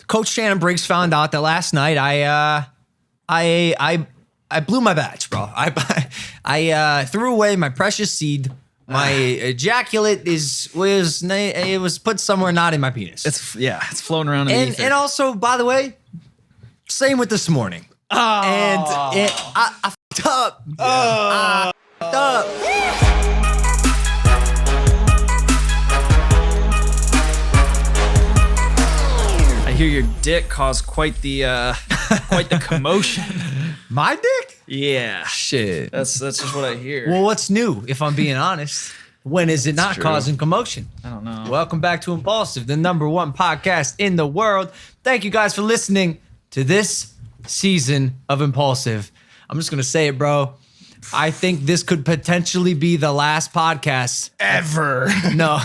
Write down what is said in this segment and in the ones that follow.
Coach Shannon Briggs found out that last night I blew my batch, bro. I threw away my precious seed. My ejaculate was put somewhere not in my penis. It's floating around in the ether. And also, by the way, same with this morning. Oh. And I fucked up. I fucked up. I hear your dick caused quite the commotion. My dick? Yeah. Shit. That's just what I hear. Well, what's new, if I'm being honest? When is it not causing commotion? I don't know. Welcome back to Impaulsive, the #1 podcast in the world. Thank you guys for listening to this season of Impaulsive. I'm just going to say it, bro. I think this could potentially be the last podcast ever. No,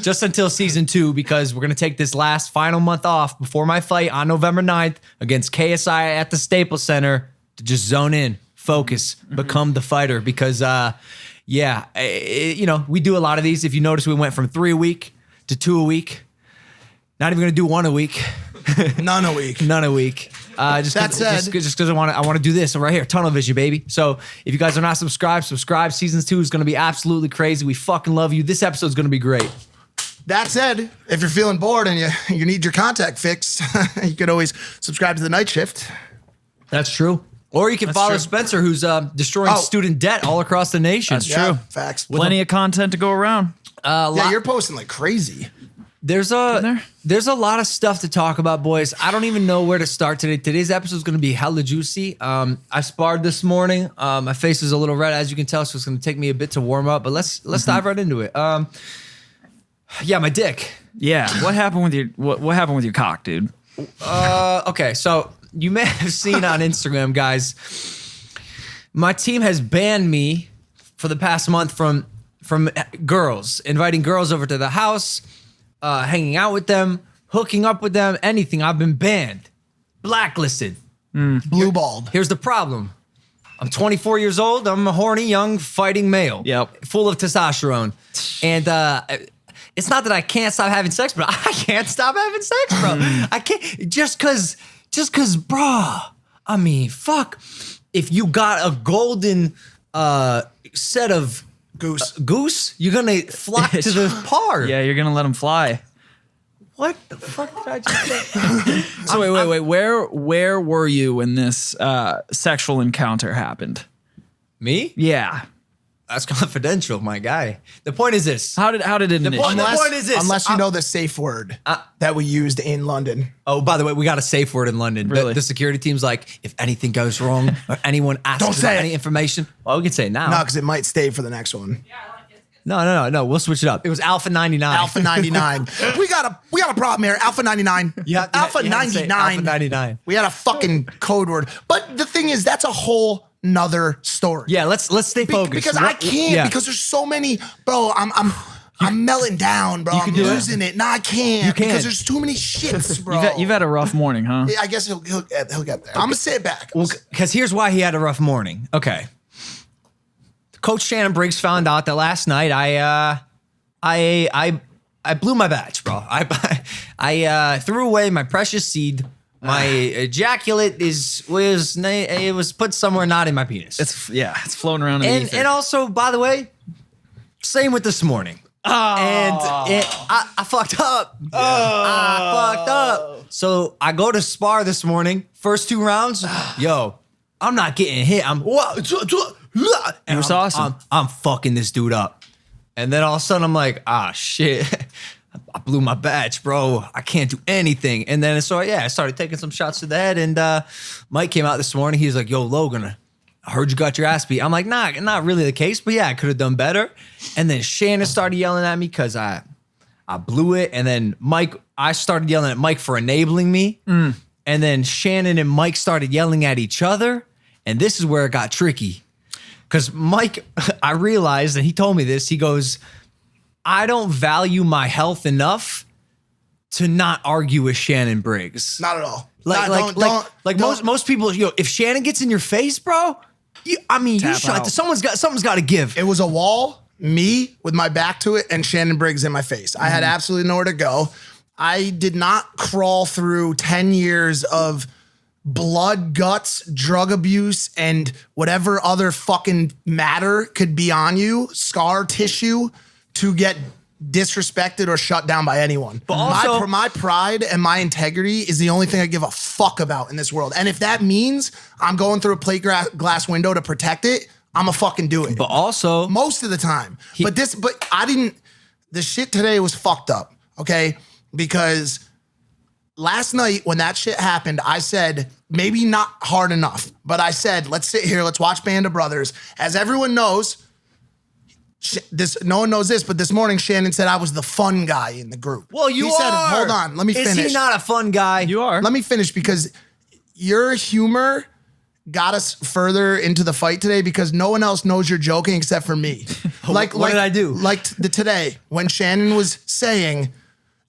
just until season 2, because we're going to take this last final month off before my fight on November 9th against KSI at the Staples Center to just zone in, focus, become the fighter. Because, we do a lot of these. If you notice, we went from 3 a week to 2 a week. Not even going to do 1 a week. None a week. None a week. Just because I want to do this right here, tunnel vision, baby. So if you guys are not subscribed, subscribe. Season 2 is going to be absolutely crazy. We fucking love you. This episode is going to be great. That said, if you're feeling bored and you need your contact fixed, you could always subscribe to the night shift. That's true. Or you can follow Spencer, who's destroying student debt all across the nation. That's true. Facts. Plenty of content to go around. You're posting like crazy. There's a lot of stuff to talk about, boys. I don't even know where to start today. Today's episode is going to be hella juicy. I sparred this morning. My face is a little red, as you can tell, so it's going to take me a bit to warm up. But let's dive right into it. My dick. Yeah. What happened with your cock, dude? Okay, so you may have seen on Instagram, guys. My team has banned me for the past month from girls, inviting girls over to the house. Hanging out with them, hooking up with them, anything. I've been banned, blacklisted, blue-balled. Here's the problem. I'm 24 years old. I'm a horny, young, fighting male. Yep. Full of testosterone. And it's not that I can't stop having sex, but I can't stop having sex, bro. I can't, just cause, bro, I mean, fuck. If you got a golden set of goose, you're gonna flock to the par. Yeah, you're gonna let them fly. What the fuck did I just say? So wait. Where were you when this sexual encounter happened? Me? Yeah. That's confidential, my guy. The point is this. How did it initiate? The point is this. Unless you know the safe word that we used in London. Oh, by the way, we got a safe word in London. Really? The security team's like, if anything goes wrong or anyone asks about any information, well, we can say it now. No, because it might stay for the next one. No. We'll switch it up. It was Alpha 99. Alpha 99. we got a problem here. Alpha 99. Alpha 99. Alpha 99. We had a fucking code word. But the thing is, that's a whole nother story. Yeah, let's stay focused. Because I can't. Because there's so many, bro. I'm melting down, bro. I'm losing it. No, I can't. You can't. Because there's too many shits, bro. You've had a rough morning, huh? Yeah, I guess he'll get there. I'm gonna sit back. Well, because here's why he had a rough morning. Okay. Coach Shannon Briggs found out that last night I blew my batch, bro. I threw away my precious seed. My ejaculate was put somewhere not in my penis. It's floating around in the ether. And also, by the way, same with this morning. Oh. And I fucked up. I fucked up. So I go to spar this morning. First 2 rounds, yo, I'm not getting hit. It was awesome. I'm fucking this dude up. And then all of a sudden I'm like, shit. I blew my batch, bro. I can't do anything. And then I started taking some shots to the head. And Mike came out this morning. He was like, yo, Logan, I heard you got your ass beat. I'm like, nah, not really the case, but yeah, I could have done better. And then Shannon started yelling at me because I blew it. And then I started yelling at Mike for enabling me. And then Shannon and Mike started yelling at each other. And this is where it got tricky. Because Mike, I realized, and he told me this, he goes, I don't value my health enough to not argue with Shannon Briggs. Not at all. Most people, if Shannon gets in your face, bro, you shut. Something's got to give. It was a wall, me with my back to it, and Shannon Briggs in my face. I had absolutely nowhere to go. I did not crawl through 10 years of blood, guts, drug abuse, and whatever other fucking matter could be on you, scar tissue, to get disrespected or shut down by anyone. But also, my pride and my integrity is the only thing I give a fuck about in this world. And if that means I'm going through a plate glass window to protect it, I'm a fucking do it. But also, most of the time. The shit today was fucked up, okay? Because last night when that shit happened, I said, maybe not hard enough, but I said, let's sit here, let's watch Band of Brothers. As everyone knows, no one knows this, but this morning Shannon said I was the fun guy in the group. Well, you said, are. hold on, let me finish. Is he not a fun guy? You are. Let me finish because your humor got us further into the fight today because no one else knows you're joking except for me. What did I do? Like today when Shannon was saying,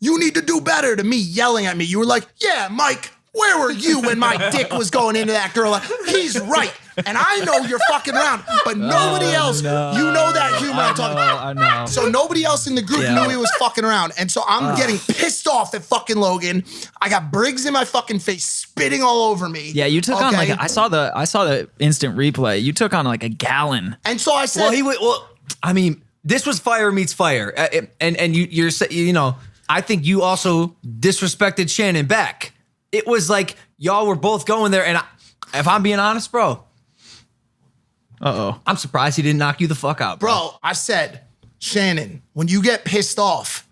you need to do better, to me yelling at me. You were like, yeah, Mike, where were you when my dick was going into that girl? He's right. And I know you're fucking around, but nobody else, you know that humor I'm talking about. I know. So nobody else in the group knew he was fucking around. And so I'm getting pissed off at fucking Logan. I got Briggs in my fucking face, spitting all over me. Yeah, you took on I saw the instant replay. You took on like a gallon. And so I said, I mean, this was fire meets fire. And you're I think you also disrespected Shannon back. It was like y'all were both going there. And if I'm being honest, bro, I'm surprised he didn't knock you the fuck out, bro. I said, Shannon, when you get pissed off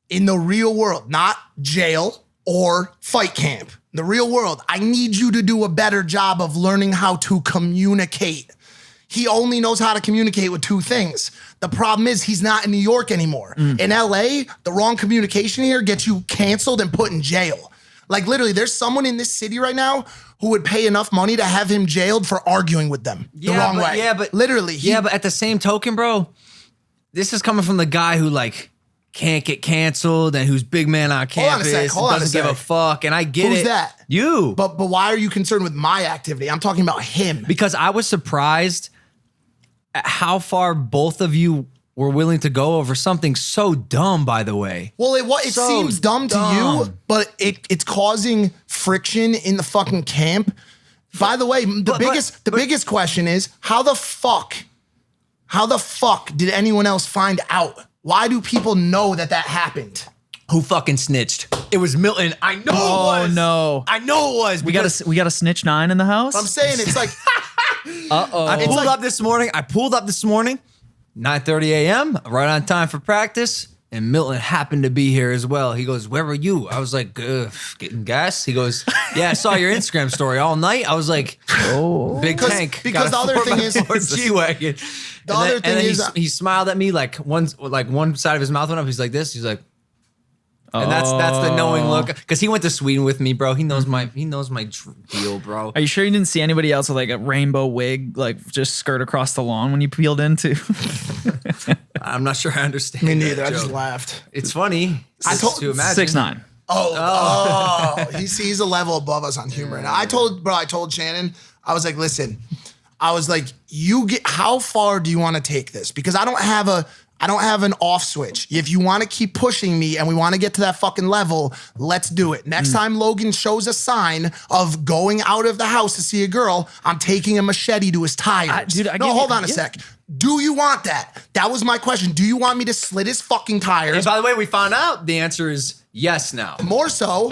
in the real world, not jail or fight camp, the real world, I need you to do a better job of learning how to communicate. He only knows how to communicate with two things. The problem is he's not in New York anymore. In LA, the wrong communication here gets you canceled and put in jail. Like literally, there's someone in this city right now who would pay enough money to have him jailed for arguing with them the wrong way. Yeah, but literally. But at the same token, bro, this is coming from the guy who like can't get canceled and who's big man on campus, doesn't give a fuck, and I get it. Who's that? You. But why are you concerned with my activity? I'm talking about him. Because I was surprised at how far both of you were willing to go over something so dumb, by the way. Well, it So seems dumb to you, but it's causing friction in the fucking camp. By the way, the biggest question is how the fuck did anyone else find out? Why do people know that happened? Who fucking snitched? It was Milton. I know it was. Oh no. I know it was. We got a snitch 9 in the house. I'm saying it's like I pulled up this morning. 9:30 a.m., right on time for practice, and Milton happened to be here as well. He goes, where were you? I was like, getting gas. He goes, yeah, I saw your Instagram story all night. I was like, big tank. Because the other thing is, G-Wagon. The other thing is, he smiled at me like one side of his mouth went up. He's like this. He's like, and that's the knowing look. Because he went to Sweden with me, bro. He knows my deal, bro. Are you sure you didn't see anybody else with like a rainbow wig, like just skirt across the lawn when you peeled into? I'm not sure I understand. Me neither. I joke. just laughed. It's funny. I told to imagine 6'9". He's a level above us on humor. And I told Shannon, I was like, listen, how far do you want to take this? Because I don't have an off switch. If you want to keep pushing me and we want to get to that fucking level, let's do it. Next time Logan shows a sign of going out of the house to see a girl, I'm taking a machete to his tires. Hold on a sec. Do you want that? That was my question. Do you want me to slit his fucking tires? And by the way, we found out the answer is yes now. More so,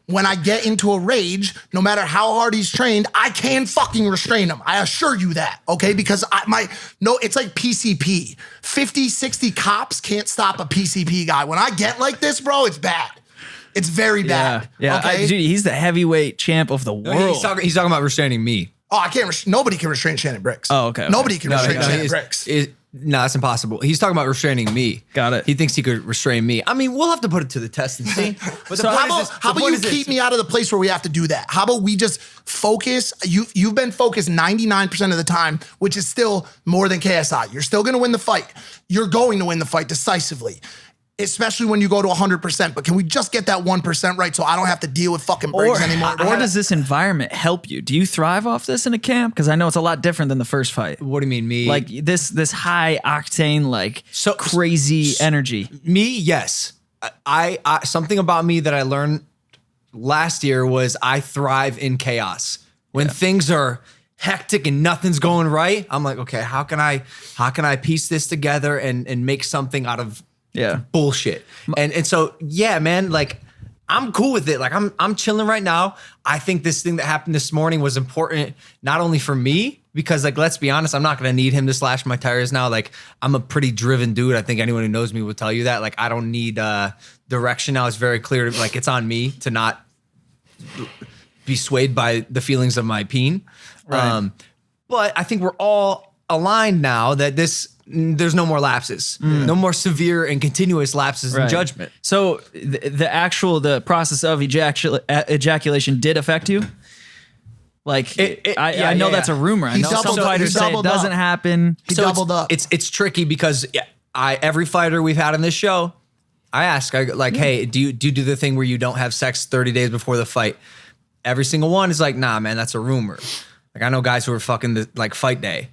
when I get into a rage, no matter how hard he's trained, I can fucking restrain him. I assure you that, okay? Because it's like PCP. 50, 60 cops can't stop a PCP guy. When I get like this, bro, it's bad. It's very bad. Yeah. Okay? Dude, he's the heavyweight champ of the world. He's talking about restraining me. Oh, I can't. Nobody can restrain Shannon Briggs. Oh, okay. Nobody can restrain Shannon Briggs. No, that's impossible. He's talking about restraining me. Got it. He thinks he could restrain me. I mean, we'll have to put it to the test and see. But how about you keep me out of the place where we have to do that? How about we just focus? You've been focused 99% of the time, which is still more than KSI. You're still going to win the fight. You're going to win the fight decisively. Especially when you go to 100%. But can we just get that 1% right so I don't have to deal with fucking Briggs anymore? Or does this environment help you? Do you thrive off this in a camp? Because I know it's a lot different than the first fight. What do you mean, me? Like this high octane, crazy energy. Me, yes. I something about me that I learned last year was I thrive in chaos. When things are hectic and nothing's going right, I'm like, okay, how can I piece this together and make something out of bullshit? And so, yeah, man, like I'm cool with it. Like I'm chilling right now. I think this thing that happened this morning was important, not only for me, because like, let's be honest, I'm not going to need him to slash my tires now. Like I'm a pretty driven dude. I think anyone who knows me will tell you that. Like I don't need direction now. It's very clear. Like it's on me to not be swayed by the feelings of my peen. Right. But I think we're all aligned now that there's no more lapses, no more severe and continuous lapses in judgment. So the process of ejaculation did affect you? Like I know that's a rumor. I know some fighters say it doesn't happen. He doubled up. It's tricky because every fighter we've had on this show, I ask, hey, do you do the thing where you don't have sex 30 days before the fight? Every single one is like, nah, man, that's a rumor. Like I know guys who are fucking like fight day,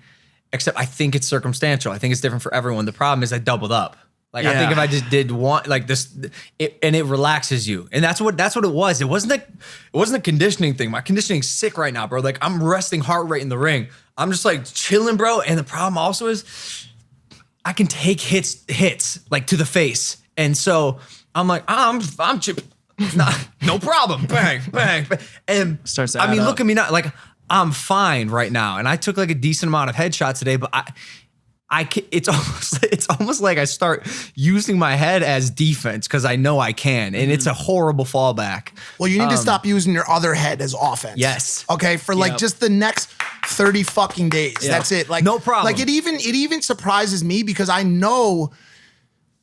except I think it's circumstantial. I think it's different for everyone. The problem is I doubled up. Like I think if I just did one like this, it relaxes you, and that's what it was. It wasn't a conditioning thing. My conditioning's sick right now, bro. Like I'm resting heart rate in the ring. I'm just like chilling, bro. And the problem also is I can take hits like to the face, and so I'm like I'm no problem. Bang, bang, bang. And starts. I mean, look at me now. Like I'm fine right now, and I took like a decent amount of headshots today, but it's almost like I start using my head as defense because I know I can, and it's a horrible fallback. Well, you need to stop using your other head as offense. Yes. Okay, for like just the next 30 fucking days. Yep. That's it. Like no problem. Like it even surprises me because I know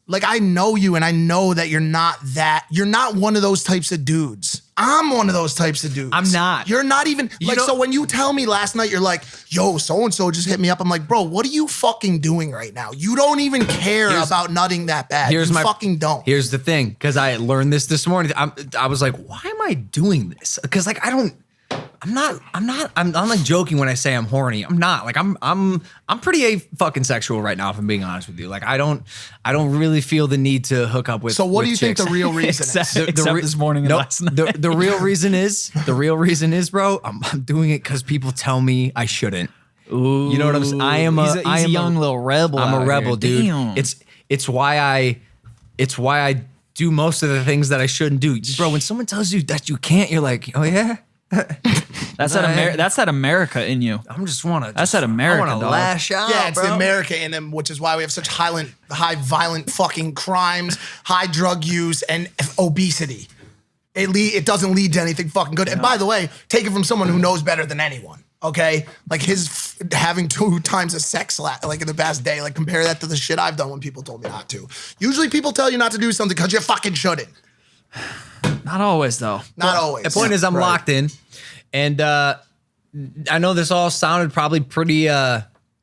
you, and I know that you're not one of those types of dudes. I'm one of those types of dudes. I'm not. You're not even so when you tell me last night, you're like, yo, so-and-so just hit me up. I'm like, bro, what are you fucking doing right now? You don't even care about nutting that bad. You fucking don't. Here's the thing. Because I learned this morning. I was like, why am I doing this? Because like, I'm like joking when I say I'm horny. I'm not. Like I'm pretty fucking sexual right now, if I'm being honest with you. Like I don't really feel the need to hook up with. So what do you chicks. think the real reason is? Except this morning and last night. The real reason is, bro, I'm doing it because people tell me I shouldn't. Ooh, you know what I'm saying? I am a young little rebel. I'm a rebel, dude. Damn. It's why I do most of the things that I shouldn't do, bro. When someone tells you that you can't, you're like, oh yeah. That's that America in you. That's that America. I want to lash out. Yeah, it's bro. the America in him, which is why we have such high violent fucking crimes, high drug use, and obesity. It doesn't lead to anything fucking good. Yeah. And by the way, take it from someone who knows better than anyone. Okay, like his having 2 times a sex like in the past day. Like compare that to the shit I've done when people told me not to. Usually people tell you not to do something because you fucking shouldn't. Not always, though. Not always. The point is I'm locked in. And I know this all sounded probably pretty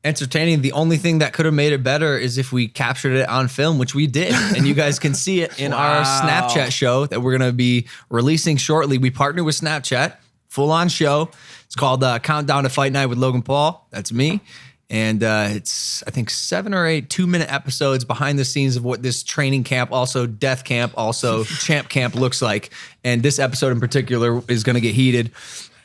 entertaining. The only thing that could have made it better is if we captured it on film, which we did. And you guys can see it in our Snapchat show that we're going to be releasing shortly. We partnered with Snapchat, full-on show. It's called Countdown to Fight Night with Logan Paul. That's me. And it's, I think, 7 or 8 2-minute episodes behind the scenes of what this training camp, also death camp, also champ camp looks like. And this episode in particular is going to get heated,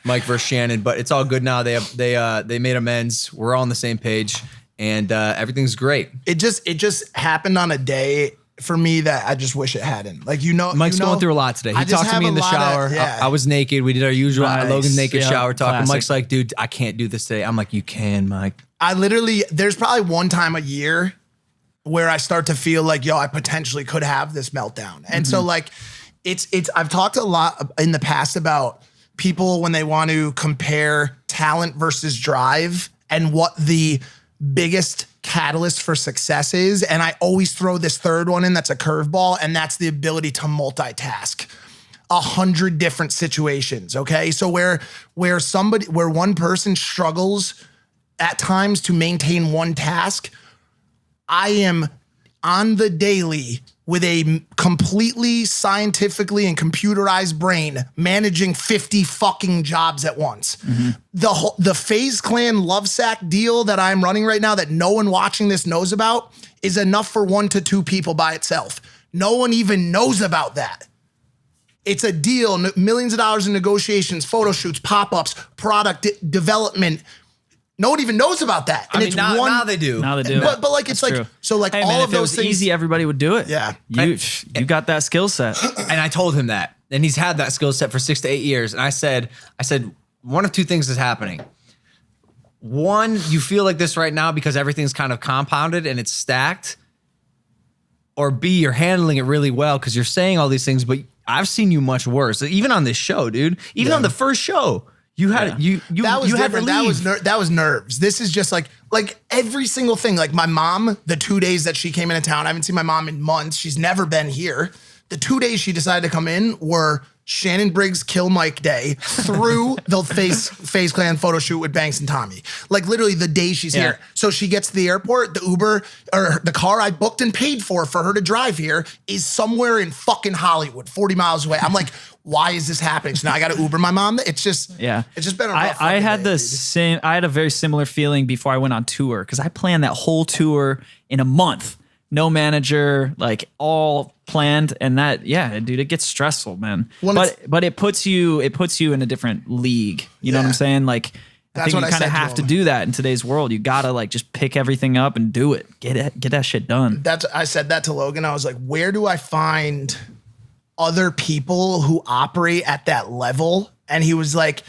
Mike versus Shannon. But it's all good now. They made amends. We're all on the same page, and everything's great. It just happened on a day for me that I just wish it hadn't. Like Mike's going through a lot today. He talked to me in the shower. I was naked. We did our usual Logan naked shower talk. And Mike's like, dude, I can't do this today. I'm like, you can, Mike. There's probably one time a year where I start to feel like, yo, I potentially could have this meltdown. And so like, I've talked a lot in the past about people when they want to compare talent versus drive and what the biggest catalyst for success is. And I always throw this third one in that's a curveball, and that's the ability to multitask 100 different situations. Okay. So where one person struggles at times to maintain one task, I am on the daily with a completely scientifically and computerized brain managing 50 fucking jobs at once. The FaZe Clan Love Sack deal that I'm running right now that no one watching this knows about is enough for 1 to 2 people by itself. No one even knows about that. It's a deal, millions of dollars in negotiations, photo shoots, pop-ups, product development. No one even knows about that. And it's now they do. Now they do. But like, it's like, so like hey, all man, of if it those was things. easy, everybody would do it. Yeah. You got that skill set. And I told him that. And he's had that skill set for 6 to 8 years. And I said, one of two things is happening. One, you feel like this right now because everything's kind of compounded and it's stacked. Or B, you're handling it really well because you're saying all these things, but I've seen you much worse. Even on this show, dude. Even on the first show. You had that was you had to different. leave. That was nerves. This is just like every single thing. Like my mom, the 2 days that she came into town, I haven't seen my mom in months. She's never been here. The 2 days she decided to come in were Shannon Briggs Kill Mike Day through the Face Clan photo shoot with Banks and Tommy. Like literally the day she's here. So she gets to the airport, the Uber or the car I booked and paid for her to drive here is somewhere in fucking Hollywood, 40 miles away. I'm like, why is this happening? So now I got to Uber my mom. It's just been a rough I had day, I had a very similar feeling before I went on tour because I planned that whole tour in a month. No manager, like all planned, and that, dude, it gets stressful, man. But it puts you in a different league. You know what I'm saying? Like, I think you kind of have to do that in today's world. You gotta like just pick everything up and do it. Get that shit done. I said that to Logan. I was like, where do I find other people who operate at that level? And he was like,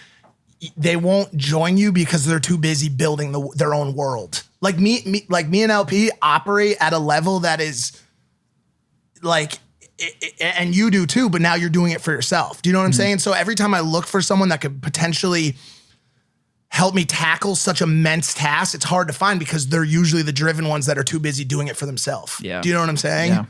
they won't join you because they're too busy building their own world. Like me and LP operate at a level that is like, and you do too, but now you're doing it for yourself. Do you know what I'm saying? So every time I look for someone that could potentially help me tackle such immense tasks, it's hard to find because they're usually the driven ones that are too busy doing it for themselves. Yeah. Do you know what I'm saying? Yeah.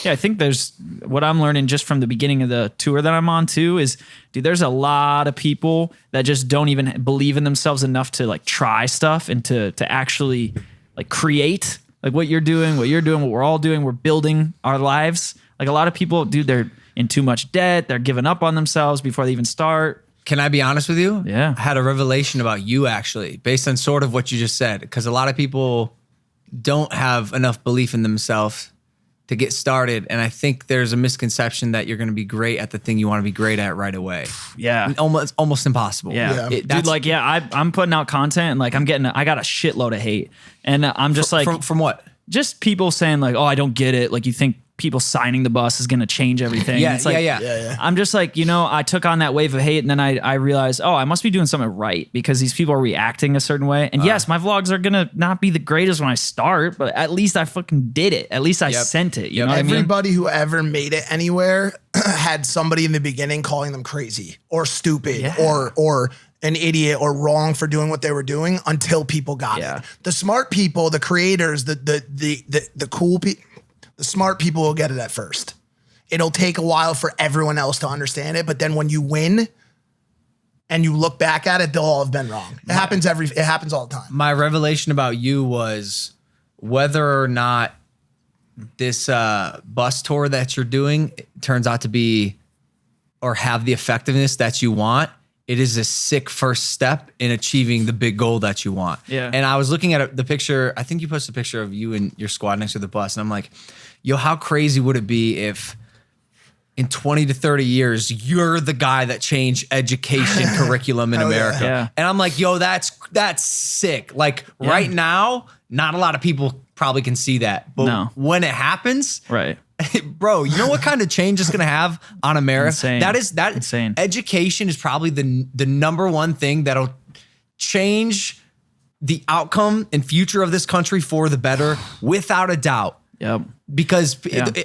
Yeah, I think there's what I'm learning just from the beginning of the tour that I'm on too is, dude, there's a lot of people that just don't even believe in themselves enough to like try stuff and to actually like create like what you're doing, what we're all doing. We're building our lives. Like a lot of people, dude, they're in too much debt. They're giving up on themselves before they even start. Can I be honest with you? Yeah. I had a revelation about you actually, based on sort of what you just said, because a lot of people don't have enough belief in themselves to get started. And I think there's a misconception that you're going to be great at the thing you want to be great at right away. Yeah. Almost impossible. Yeah. Dude, like, I'm putting out content and like I got a shitload of hate. And I'm just from what? Just people saying like, oh, I don't get it. Like you think people signing the bus is going to change everything. Yeah, it's like, yeah. I'm just like, I took on that wave of hate and then I realized, oh, I must be doing something right because these people are reacting a certain way. And yes, my vlogs are going to not be the greatest when I start, but at least I fucking did it. At least I sent it. You know what I mean? Everybody who ever made it anywhere had somebody in the beginning calling them crazy or stupid or an idiot or wrong for doing what they were doing until people got it. The smart people, the creators, the cool people, the smart people will get it at first. It'll take a while for everyone else to understand it, but then when you win and you look back at it, they'll all have been wrong. It happens all the time. My revelation about you was whether or not this bus tour that you're doing turns out to be or have the effectiveness that you want. It is a sick first step in achieving the big goal that you want. Yeah. And I was looking at the picture. I think you posted a picture of you and your squad next to the bus. And I'm like, yo, how crazy would it be if in 20 to 30 years, you're the guy that changed education curriculum in America. Yeah. And I'm like, yo, that's sick. Like right now, not a lot of people probably can see that. But when it happens, right. Bro, you know what kind of change it's gonna have on America? Insane. Insane. Education is probably the number one thing that'll change the outcome and future of this country for the better, without a doubt. Yep. Because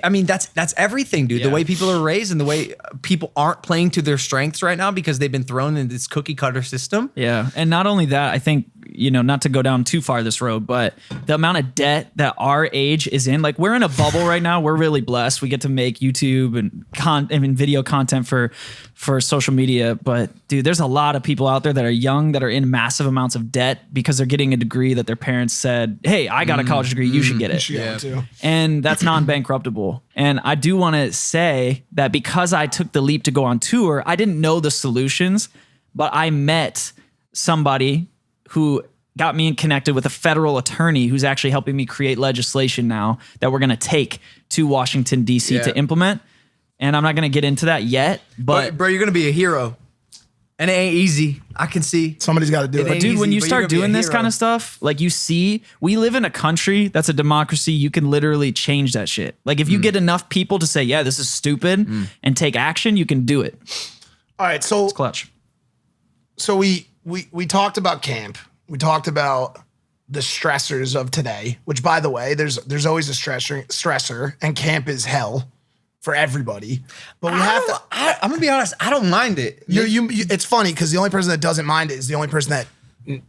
I mean, that's everything, dude. The way people are raised and the way people aren't playing to their strengths right now because they've been thrown in this cookie cutter system. Yeah. And not only that, I think, not to go down too far this road, but the amount of debt that our age is in, like we're in a bubble right now. We're really blessed. We get to make YouTube and video content for social media. But dude, there's a lot of people out there that are young, that are in massive amounts of debt because they're getting a degree that their parents said, hey, I got a college degree. You should get it. Too. And that's non-bankruptable. And I do want to say that because I took the leap to go on tour, I didn't know the solutions, but I met somebody who got me connected with a federal attorney who's actually helping me create legislation now that we're going to take to Washington, D.C. to implement. And I'm not going to get into that yet. But bro, you're going to be a hero. And it ain't easy. I can see. Somebody's got to do it. But dude, when you start doing this kind of stuff, like you see, we live in a country that's a democracy. You can literally change that shit. Like if you get enough people to say, yeah, this is stupid and take action, you can do it. All right. So It's clutch. So we talked about camp. We talked about the stressors of today, which by the way, there's always a stressor and camp is hell for everybody. But we have to. I'm gonna be honest. I don't mind it. It's funny because the only person that doesn't mind it is the only person that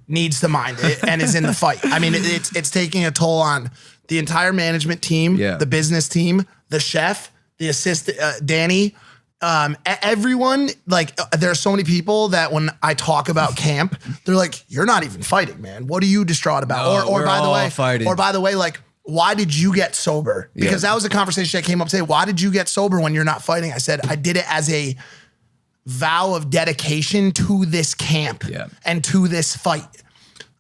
needs to mind it and is in the fight. I mean, it's taking a toll on the entire management team, the business team, the chef, the assistant, Danny. Everyone, like, there are so many people that when I talk about camp, they're like, "You're not even fighting, man. What are you distraught about?" No, or by the way, fighting. or by the way, like, why did you get sober? Because that was a conversation that came up today. Why did you get sober when you're not fighting? I said, I did it as a vow of dedication to this camp and to this fight.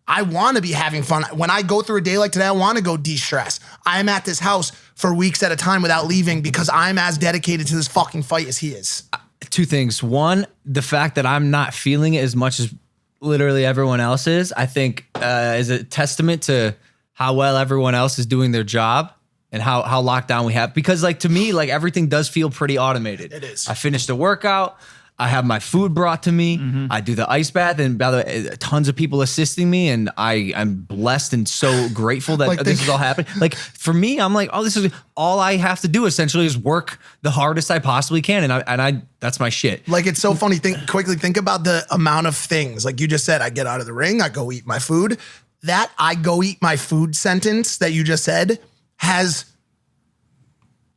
I want to be having fun. When I go through a day like today, I want to go de-stress. I'm at this house for weeks at a time without leaving because I'm as dedicated to this fucking fight as he is. Two things. One, the fact that I'm not feeling it as much as literally everyone else is, I think is a testament to how well everyone else is doing their job and how locked down we have. Because like to me, like everything does feel pretty automated. It is. I finished the workout. I have my food brought to me. I do the ice bath, and by the way, tons of people assisting me, and I'm blessed and so grateful that Like this is all happening. Like for me, I'm like, oh, this is all I have to do essentially is work the hardest I possibly can, and I that's my shit. Like, it's so funny. Think about the amount of things. Like you just said, I get out of the ring, I go eat my food. That I go eat my food sentence that you just said has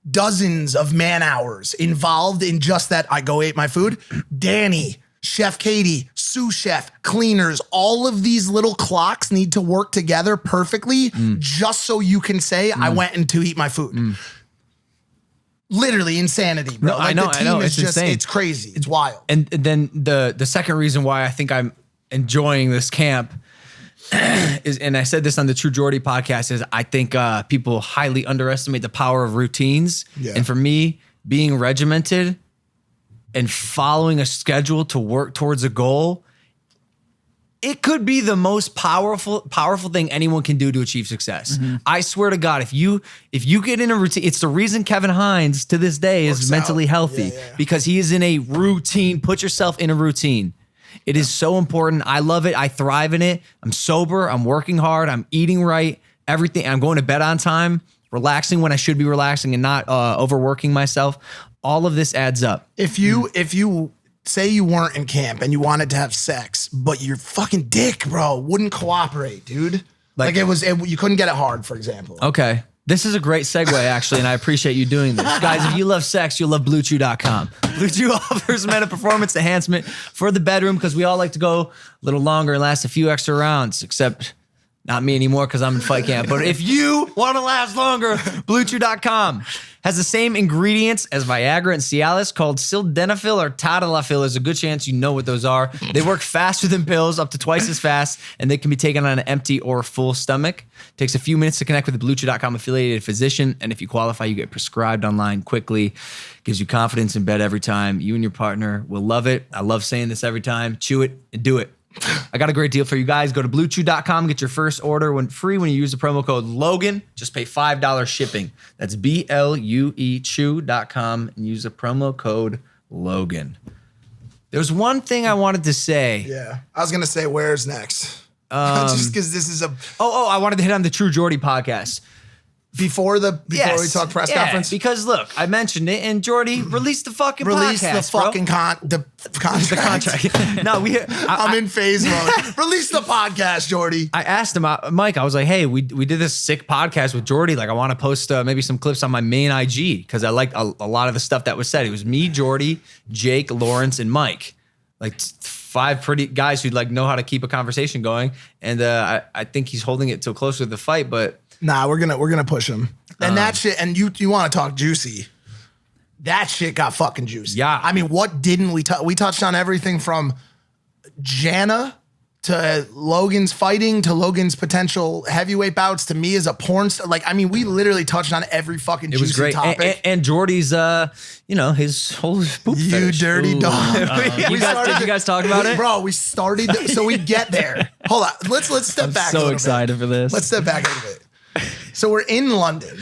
dozens of man hours involved in just that. I go eat my food. Danny, Chef Katie, sous chef, cleaners, all of these little clocks need to work together perfectly just so you can say I went in to eat my food. Literally insanity, bro. No, like I know. It's just, insane. it's crazy. It's wild. And then the second reason why I think I'm enjoying this camp is, and I said this on the True Geordie podcast, is I think people highly underestimate the power of routines. Yeah. And for me, being regimented and following a schedule to work towards a goal, it could be the most powerful thing anyone can do to achieve success. I swear to God, if you get in a routine, it's the reason Kevin Hines to this day is mentally healthy because he is in a routine. Put yourself in a routine. It is so important. I love it. I thrive in it. I'm sober. I'm working hard. I'm eating right. Everything. I'm going to bed on time, relaxing when I should be relaxing and not overworking myself. All of this adds up. If you say you weren't in camp and you wanted to have sex, but your fucking dick, bro, wouldn't cooperate, dude. Like you couldn't get it hard, for example. Okay. This is a great segue, actually, and I appreciate you doing this. Guys, if you love sex, you'll love BlueChew.com. Blue Chew offers men a performance enhancement for the bedroom because we all like to go a little longer and last a few extra rounds, except not me anymore because I'm in fight camp. But if you want to last longer, BlueChew.com has the same ingredients as Viagra and Cialis called sildenafil or tadalafil. There's a good chance you know what those are. They work faster than pills, up to twice as fast, and they can be taken on an empty or full stomach. It takes a few minutes to connect with a BlueChew.com affiliated physician, and if you qualify, you get prescribed online quickly. Gives you confidence in bed every time. You and your partner will love it. I love saying this every time. Chew it and do it. I got a great deal for you guys. Go to BlueChew.com, get your first order free when you use the promo code Logan. Just pay $5 shipping. That's BLUE Chew.com and use the promo code Logan. There's one thing I wanted to say. Yeah. I was going to say, where's next? Just because this is I wanted to hit on the True Geordie podcast. Before we talk press conference? Because look, I mentioned it, and Geordie released the fucking Release podcast, the fucking the contract. No, I'm in phase mode. Release the podcast, Geordie. I asked him, Mike, I was like, hey, we did this sick podcast with Geordie. Like, I want to post maybe some clips on my main IG because I liked a lot of the stuff that was said. It was me, Geordie, Jake, Lawrence, and Mike. Like 5 pretty guys who like know how to keep a conversation going. And I think he's holding it till closer to the fight, but nah, we're gonna push him. And that shit, and you want to talk juicy. That shit got fucking juicy. Yeah. I mean, what didn't we touch? We touched on everything from Jana to Logan's fighting, to Logan's potential heavyweight bouts, to me as a porn star. Like, I mean, we literally touched on every fucking It was great. topic. And Jordy's, his whole poop You fetish. dirty dog. Did you guys talk about it? Bro, we started, so we get there. Hold on. Let's step back a So little excited bit. for this. Let's step back a little bit. So we're in London.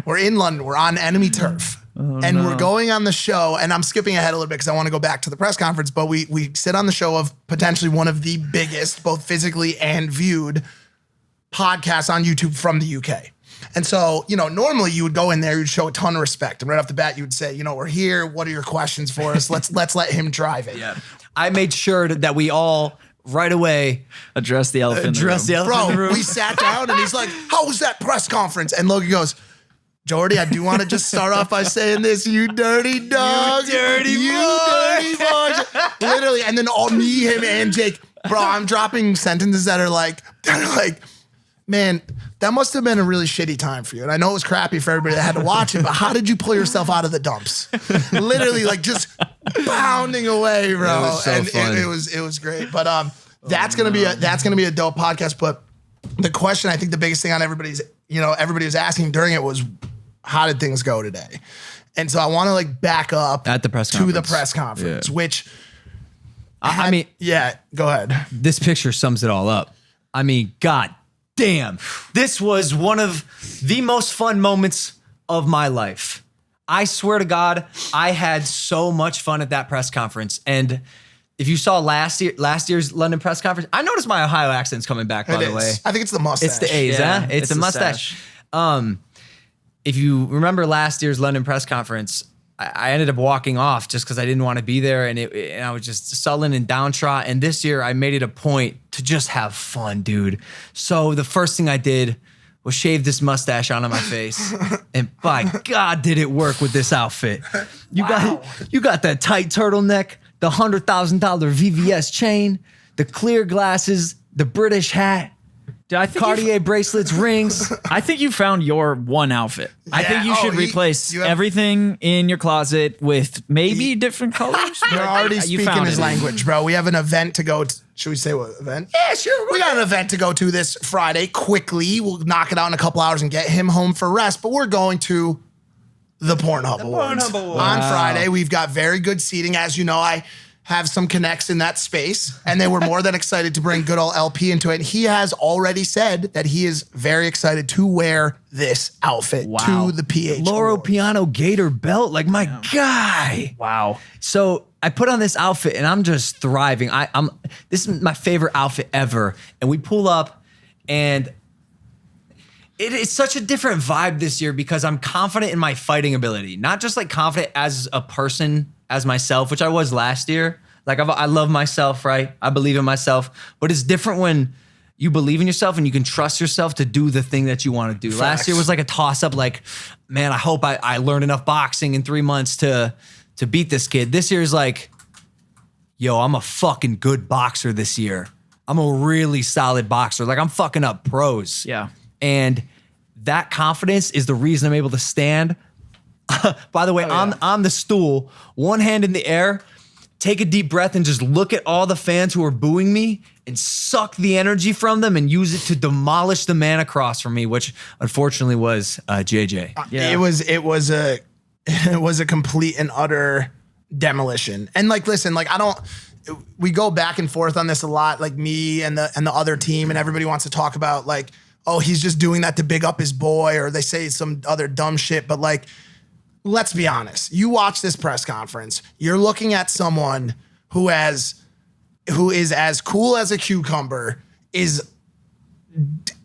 We're on enemy turf. And we're going on the show, and I'm skipping ahead a little bit because I want to go back to the press conference, but we sit on the show of potentially one of the biggest, both physically and viewed, podcasts on YouTube from the UK. And so, normally you would go in there, you'd show a ton of respect. And right off the bat, you would say, we're here. What are your questions for us? Let's let him drive it. Yeah. I made sure that we all right away Address the elephant in the room. Bro, we sat down and he's like, how was that press conference? And Logan goes, Jordy, I do want to just start off by saying this, you dirty dog. You dirty boy. Literally. And then all me, him, and Jake, bro, I'm dropping sentences that are like, man, that must have been a really shitty time for you. And I know it was crappy for everybody that had to watch it, but how did you pull yourself out of the dumps? Literally, like just pounding away, bro. It was so and fun. It was great. But that's gonna be a dope podcast. But the question, I think the biggest thing on everybody was asking during it was, how did things go today? And so I want to back up At the press to the conference. press conference, Yeah. which I mean, yeah, go ahead. this picture sums it all up. I mean, God damn. This was one of the most fun moments of my life. I swear to God, I had so much fun at that press conference. And if you saw last year's London press conference, I noticed my Ohio accent's coming back, by the way. I think it's the mustache. It's the A's, Yeah, huh? It's the the mustache. stash. If you remember last year's London press conference, I ended up walking off just because I didn't want to be there, and I was just sullen and downtrodden. And this year, I made it a point to just have fun, dude. So the first thing I did was shave this mustache onto my face, and by God, did it work with this outfit? You got that tight turtleneck, the $100,000 VVS chain, the clear glasses, the British hat. Dude, I think Cartier bracelets, rings. I think you found your one outfit. I think you should replace everything in your closet with maybe different colors. You're already You speaking found his it. language, bro. We have an event to go to. Should we say what event? Yeah, sure. We got an event to go to this Friday. Quickly, we'll knock it out in a couple hours and get him home for rest. But we're going to the Pornhub Awards. Pornhub Awards. On Friday. We've got very good seating. As you know, I have some connects in that space, and they were more than excited to bring good old LP into it. And he has already said that he is very excited to wear this outfit to the PH Loro Awards. Piano Gator belt, like my guy. Wow. So I put on this outfit and I'm just thriving. This is my favorite outfit ever. And we pull up and it's such a different vibe this year because I'm confident in my fighting ability. Not just confident as a person, as myself, which I was last year. I love myself, right? I believe in myself. But it's different when you believe in yourself and you can trust yourself to do the thing that you want to do. Facts. Last year was a toss up, man, I hope I learned enough boxing in 3 months to beat this kid. This year's yo, I'm a fucking good boxer this year. I'm a really solid boxer. I'm fucking up pros. Yeah. And that confidence is the reason I'm able to stand. By the way, on the stool, one hand in the air, take a deep breath and just look at all the fans who are booing me and suck the energy from them and use it to demolish the man across from me, which unfortunately was JJ. Yeah. It was a complete and utter demolition. And listen, we go back and forth on this a lot, me and the other team, and everybody wants to talk about oh, he's just doing that to big up his boy, or they say some other dumb shit. But let's be honest. You watch this press conference, you're looking at someone who is as cool as a cucumber, is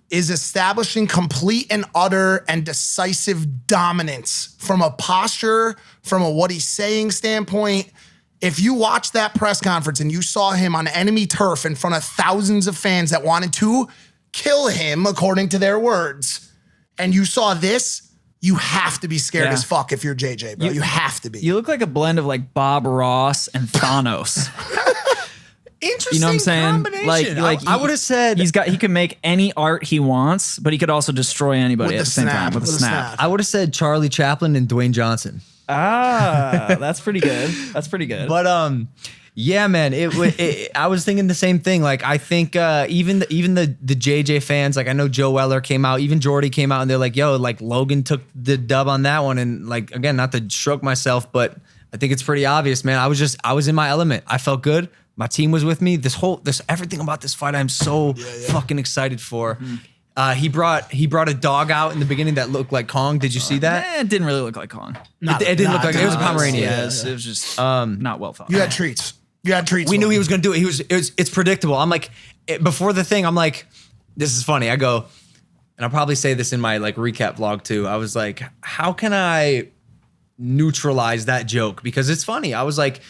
establishing complete and utter and decisive dominance from a posture, from a what he's saying standpoint. If you watched that press conference and you saw him on enemy turf in front of thousands of fans that wanted to kill him, according to their words, and you saw this, you have to be scared as fuck if you're JJ, bro. You have to be. You look like a blend of Bob Ross and Thanos. Interesting You know what I'm saying? combination. I would have said he can make any art he wants, but he could also destroy anybody With at the the same snap, time with a with the snap. snap. I would have said Charlie Chaplin and Dwayne Johnson. Ah, that's pretty good. That's pretty good. But Yeah, man. I was thinking the same thing. Like, I think even the JJ fans, like I know Joe Weller came out, even Jordy came out, and they're like, "Yo, like Logan took the dub on that one." And like, again, not to stroke myself, but I think it's pretty obvious, man. I was in my element. I felt good. My team was with me. Everything about this fight, I'm so fucking excited for. He brought a dog out in the beginning that looked like Kong. Did you see that? It didn't really look like Kong. It didn't look like it was a Pomeranian. It was just not well thought. You had treats. We knew he was going to do it. It's predictable. I'm like, before the thing, I'm like, this is funny. I go, and I'll probably say this in my like recap vlog too. I was like, how can I neutralize that joke? Because it's funny. I was like,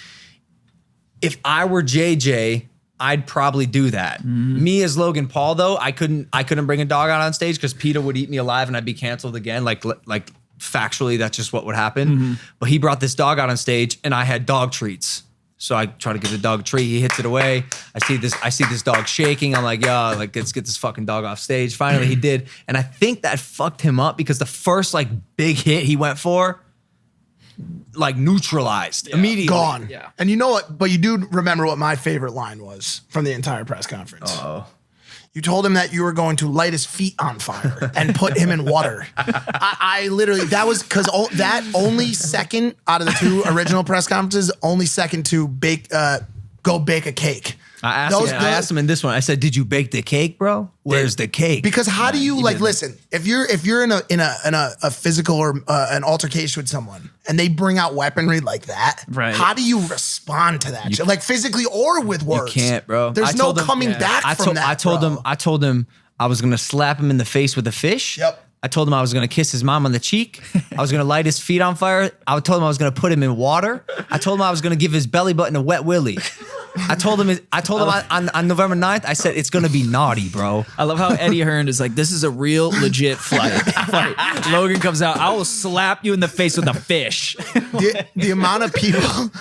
if I were JJ, I'd probably do that. Me as Logan Paul, though, I couldn't bring a dog out on stage because PETA would eat me alive and I'd be canceled again. Like factually, that's just what would happen. But he brought this dog out on stage and I had dog treats. So I try to give the dog a treat. He hits it away. I see this dog shaking. I'm like, yo, like let's get this fucking dog off stage. Finally, he did. And I think that fucked him up because the first like big hit he went for, like neutralized immediately. Gone. Yeah. And you know what? But you do remember what my favorite line was from the entire press conference. You told him that you were going to light his feet on fire and put him in water. I literally, that was because that only second out of the two original press conferences, only second to go bake a cake. I asked him in this one. I said, "Did you bake the cake, bro? Where's the cake?" Because how do you like listen? If you're in a physical or an altercation with someone and they bring out weaponry like that, right? How do you respond to that? Like physically or with words? You can't, bro. There's no coming back from that. I told him I was gonna slap him in the face with a fish. Yep. I told him I was gonna kiss his mom on the cheek. I was gonna light his feet on fire. I told him I was gonna put him in water. I told him I was gonna give his belly button a wet willy. I told him on November 9th, I said, it's going to be naughty, bro. I love how Eddie Hearn is like, this is a real legit fight. Logan comes out, I will slap you in the face with a fish. The amount of people.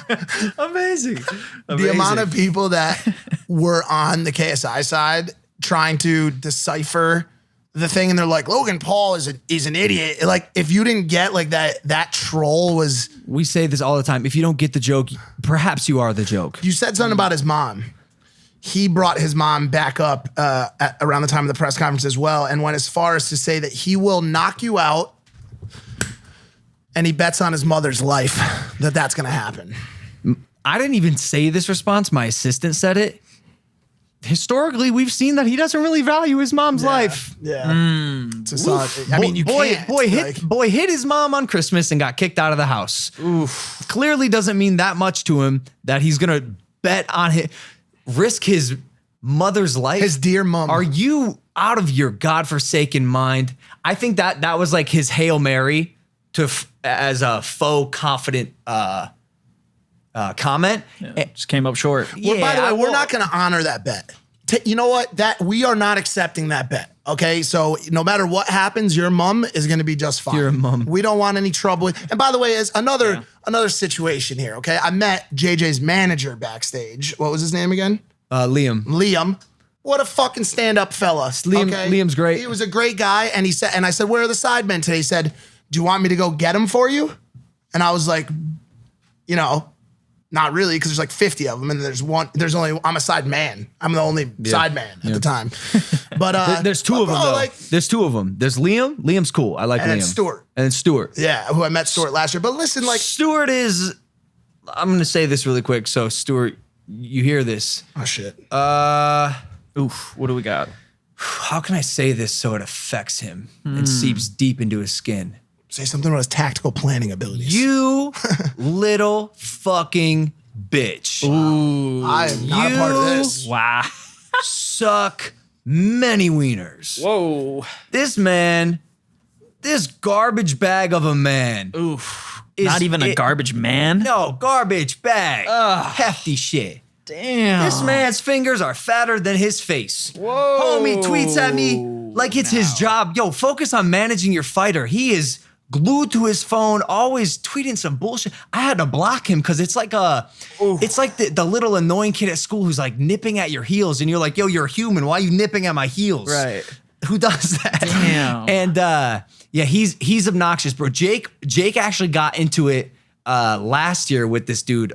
Amazing. The amount of people that were on the KSI side trying to decipher the thing, and they're like, Logan Paul is an idiot. Like, if you didn't get like that troll was. We say this all the time. If you don't get the joke, perhaps you are the joke. You said something about his mom. He brought his mom back up around the time of the press conference as well, and went as far as to say that he will knock you out, and he bets on his mother's life that that's going to happen. I didn't even say this response. My assistant said it. Historically, we've seen that he doesn't really value his mom's life. Yeah. It's a solid, I mean, you can't. Boy hit his mom on Christmas and got kicked out of the house. Oof. Clearly doesn't mean that much to him that he's going to bet on risk his mother's life. His dear mom. Are you out of your godforsaken mind? I think that was like his Hail Mary as a faux confident comment. Yeah, just came up short. Well, by the way, we're not going to honor that bet. You know what? That we are not accepting that bet. Okay, so no matter what happens, your mom is going to be just fine. Your mom. We don't want any trouble. And by the way, as another situation here. Okay, I met JJ's manager backstage. What was his name again? Liam. Liam. What a fucking stand-up fella. Liam's great. He was a great guy, and I said, "Where are the sidemen today?" He said, "Do you want me to go get them for you?" And I was like, not really, because there's like 50 of them, and I'm a side man. I'm the only side man at the time. But there's two of them though. There's two of them. There's Liam. Liam's cool. I like Liam. And Stuart. And then Stuart. Yeah, who I met Stuart last year. But listen, like Stuart is. I'm gonna say this really quick. So Stuart, you hear this? Oh shit. Oof. What do we got? How can I say this so it affects him and seeps deep into his skin? Say something about his tactical planning abilities. You little fucking bitch. Ooh. I am not a part of this. Wow. Suck many wieners. Whoa. This man, this garbage bag of a man. Oof. Not even a garbage man? No, garbage bag. Hefty shit. Damn. This man's fingers are fatter than his face. Whoa. Homie tweets at me like it's his job. Yo, focus on managing your fighter. He is glued to his phone, always tweeting some bullshit. I had to block him because it's like the little annoying kid at school who's like nipping at your heels, and you're like, yo, you're a human. Why are you nipping at my heels? Right. Who does that? Damn. And he's obnoxious, bro. Jake actually got into it last year with this dude,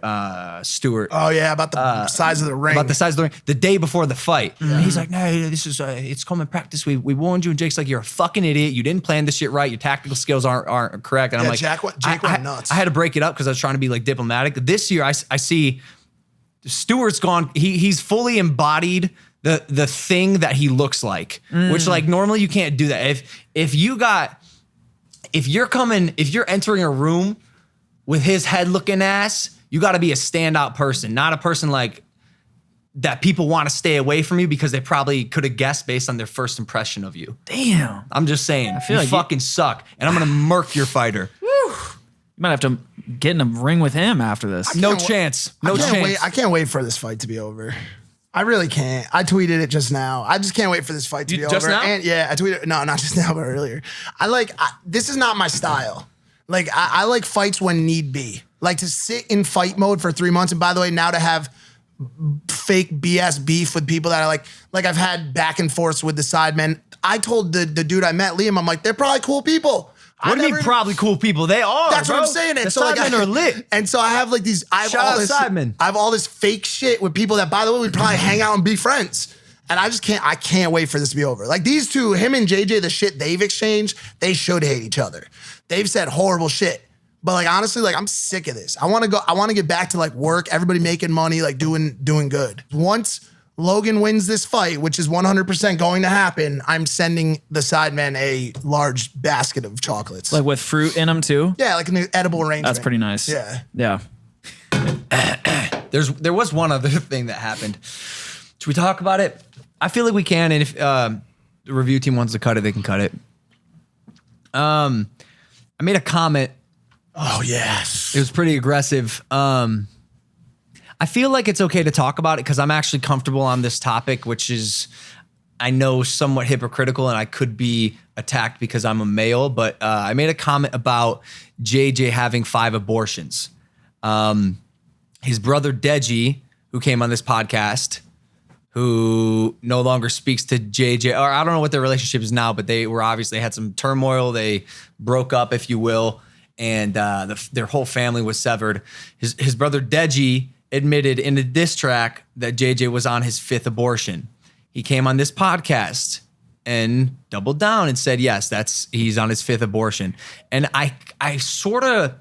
Stewart. Oh yeah, about the size of the ring. About the size of the ring. The day before the fight. And he's like, no, this is, it's common practice. We warned you. And Jake's like, you're a fucking idiot. You didn't plan this shit right. Your tactical skills aren't correct. And I'm like, Jake went nuts. I had to break it up because I was trying to be like diplomatic. This year I see Stewart's gone. He's fully embodied the thing that he looks like, which like normally you can't do that. If you're entering a room with his head looking ass, you got to be a standout person, not a person like that people want to stay away from you because they probably could have guessed based on their first impression of you. Damn. I'm just saying, I feel you like fucking suck, and I'm gonna murk your fighter. You might have to get in a ring with him after this. No chance. No chance. I can't wait for this fight to be over. I really can't. I tweeted it just now. I just can't wait for this fight to be over. Just now? And yeah, I tweeted. No, not just now, but earlier. This is not my style. Like I like fights when need be. Like to sit in fight mode for 3 months. And by the way, now to have fake BS beef with people that I like I've had back and forths with the sidemen. I told the dude I met, Liam, I'm like, they're probably cool people. What do you mean probably cool people? They are. That's bro. what I'm saying. And the so sidemen are lit. And so I have like these. I have Shout all out this. sidemen. I have all this fake shit with people that, by the way, we'd probably hang out and be friends. And I just can't. I can't wait for this to be over. Like these two, him and JJ, the shit they've exchanged, they should hate each other. They've said horrible shit. But like honestly, like I'm sick of this. I want to get back to like work, everybody making money, like doing good. Once Logan wins this fight, which is 100% going to happen, I'm sending the sidemen a large basket of chocolates. Like with fruit in them too? Yeah, like an edible arrangement. That's pretty nice. Yeah. Yeah. There was one other thing that happened. Should we talk about it? I feel like we can, and if the review team wants to cut it, they can cut it. I made a comment. Oh, yes. It was pretty aggressive. I feel like it's okay to talk about it because I'm actually comfortable on this topic, which is, I know, somewhat hypocritical, and I could be attacked because I'm a male, but I made a comment about JJ having 5 abortions. His brother Deji, who came on this podcast, who no longer speaks to JJ, or I don't know what their relationship is now, but they had some turmoil. They broke up, if you will, and their whole family was severed. His brother Deji admitted in a diss track that JJ was on his 5th abortion. He came on this podcast and doubled down and said, yes, he's on his 5th abortion. And I sort of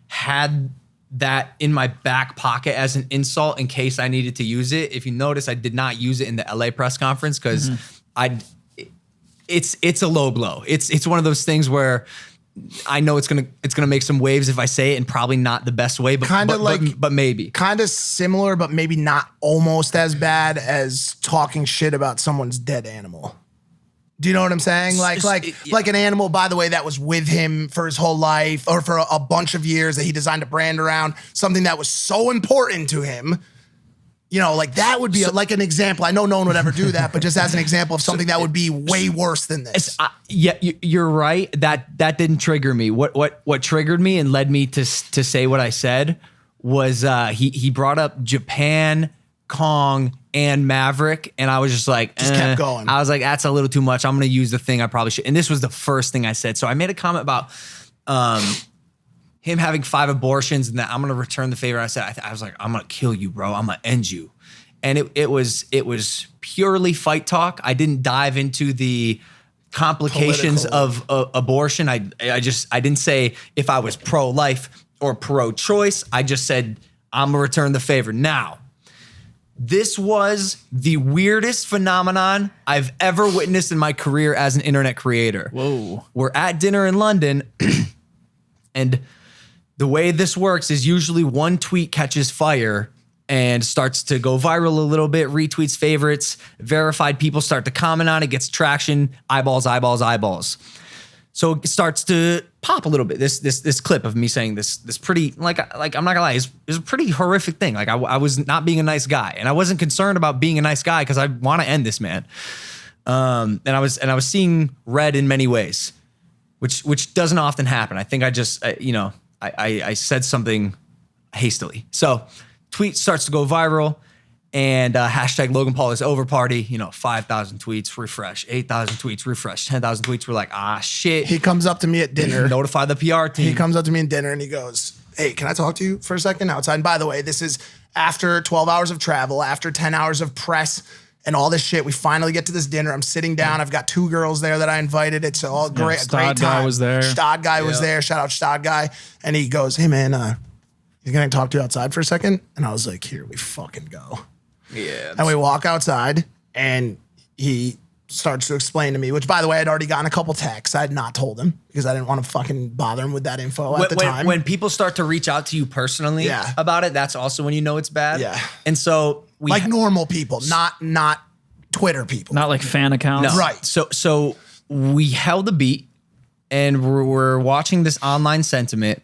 had that in my back pocket as an insult in case I needed to use it. If you notice, I did not use it in the LA press conference because it's a low blow. It's one of those things where I know it's gonna make some waves if I say it, and probably not the best way, but but maybe kind of similar, but maybe not almost as bad as talking shit about someone's dead animal. Do you know what I'm saying? Like an animal, by the way, that was with him for his whole life or for a bunch of years that he designed a brand around, something that was so important to him. You know, like that would be like an example. I know no one would ever do that, but just as an example of something that would be way worse than this. Yeah, you're right. That didn't trigger me. What triggered me and led me to say what I said was he brought up Japan, Kong, and Maverick, and I was just like, kept going. I was like, that's a little too much. I'm going to use the thing I probably should. And this was the first thing I said. So I made a comment about him having 5 abortions and that I'm going to return the favor. I said, I was like, I'm going to kill you, bro. I'm going to end you. And it was purely fight talk. I didn't dive into the complications of abortion. I didn't say if I was pro-life or pro-choice. I just said, I'm going to return the favor. Now, this was the weirdest phenomenon I've ever witnessed in my career as an internet creator. Whoa. We're at dinner in London, and the way this works is usually one tweet catches fire and starts to go viral a little bit, retweets, favorites, verified people start to comment on it, gets traction, eyeballs, eyeballs, eyeballs. So it starts to pop a little bit. This clip of me saying this pretty, like I'm not gonna lie, is a pretty horrific thing. Like I was not being a nice guy, and I wasn't concerned about being a nice guy because I want to end this man. And I was seeing red in many ways, which doesn't often happen. I think I just I said something hastily. So tweet starts to go viral. And hashtag Logan Paul is over party, 5,000 tweets, refresh, 8,000 tweets, refresh, 10,000 tweets. We're like, shit. He comes up to me at dinner. Notify the PR team. He comes up to me in dinner and he goes, hey, can I talk to you for a second outside? And by the way, this is after 12 hours of travel, after 10 hours of press and all this shit. We finally get to this dinner. I'm sitting down. I've got 2 girls there that I invited. It's all great. Stod Great time. guy was there. Stod guy was there. Shout out Stod guy. And he goes, hey man, you gonna talk to you outside for a second? And I was like, here we fucking go. Yeah. And we walk outside and he starts to explain to me, which by the way, I'd already gotten a couple texts. I had not told him because I didn't want to fucking bother him with that info at the time. When people start to reach out to you personally about it, that's also when you know it's bad. Yeah. And so like normal people, not Twitter people. Not like fan accounts. No. Right. So we held a beat and we're watching this online sentiment.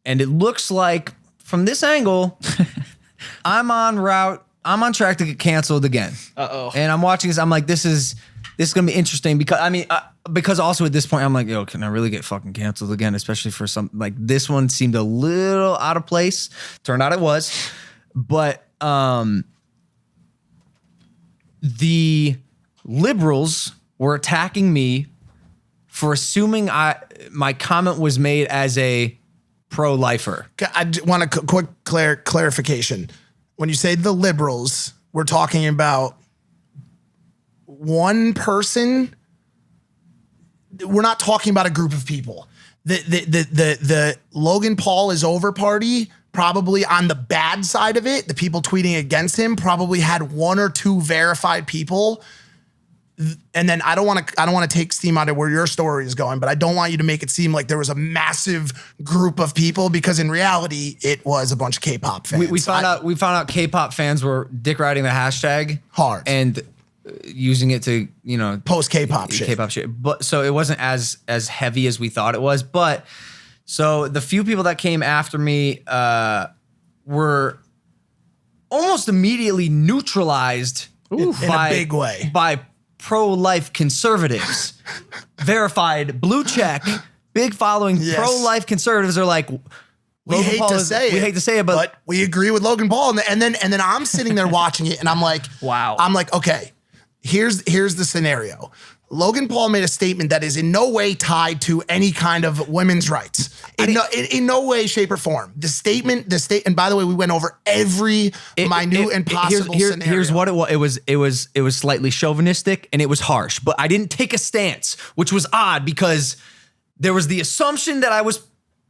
And it looks like from this angle, I'm on track to get canceled again. Uh-oh. And I'm watching this. I'm like, this is gonna be interesting because also at this point I'm like, yo, can I really get fucking canceled again? Especially for some like this one seemed a little out of place. Turned out it was, but the liberals were attacking me for assuming my comment was made as a pro-lifer. I want a quick clarification. When you say the liberals, we're talking about one person. We're not talking about a group of people. The Logan Paul is over party, probably on the bad side of it, the people tweeting against him probably had 1 or 2 verified people. And then I don't want to take steam out of where your story is going, but I don't want you to make it seem like there was a massive group of people because in reality it was a bunch of K-pop fans. We found out K-pop fans were dick riding the hashtag hard and using it to post K-pop shit. But so it wasn't as heavy as we thought it was. But so the few people that came after me were almost immediately neutralized in a big way by pro-life conservatives. Verified, blue check, big following. Yes. Pro-life conservatives are like, we hate to say it, but we agree with Logan Paul. And then I'm sitting there watching it, and I'm like, wow. I'm like, okay, here's the scenario. Logan Paul made a statement that is in no way tied to any kind of women's rights. In no way, shape, or form. The statement, and by the way, we went over every minute and possible scenario. Here's what it was. It was slightly chauvinistic and it was harsh, but I didn't take a stance, which was odd because there was the assumption that I was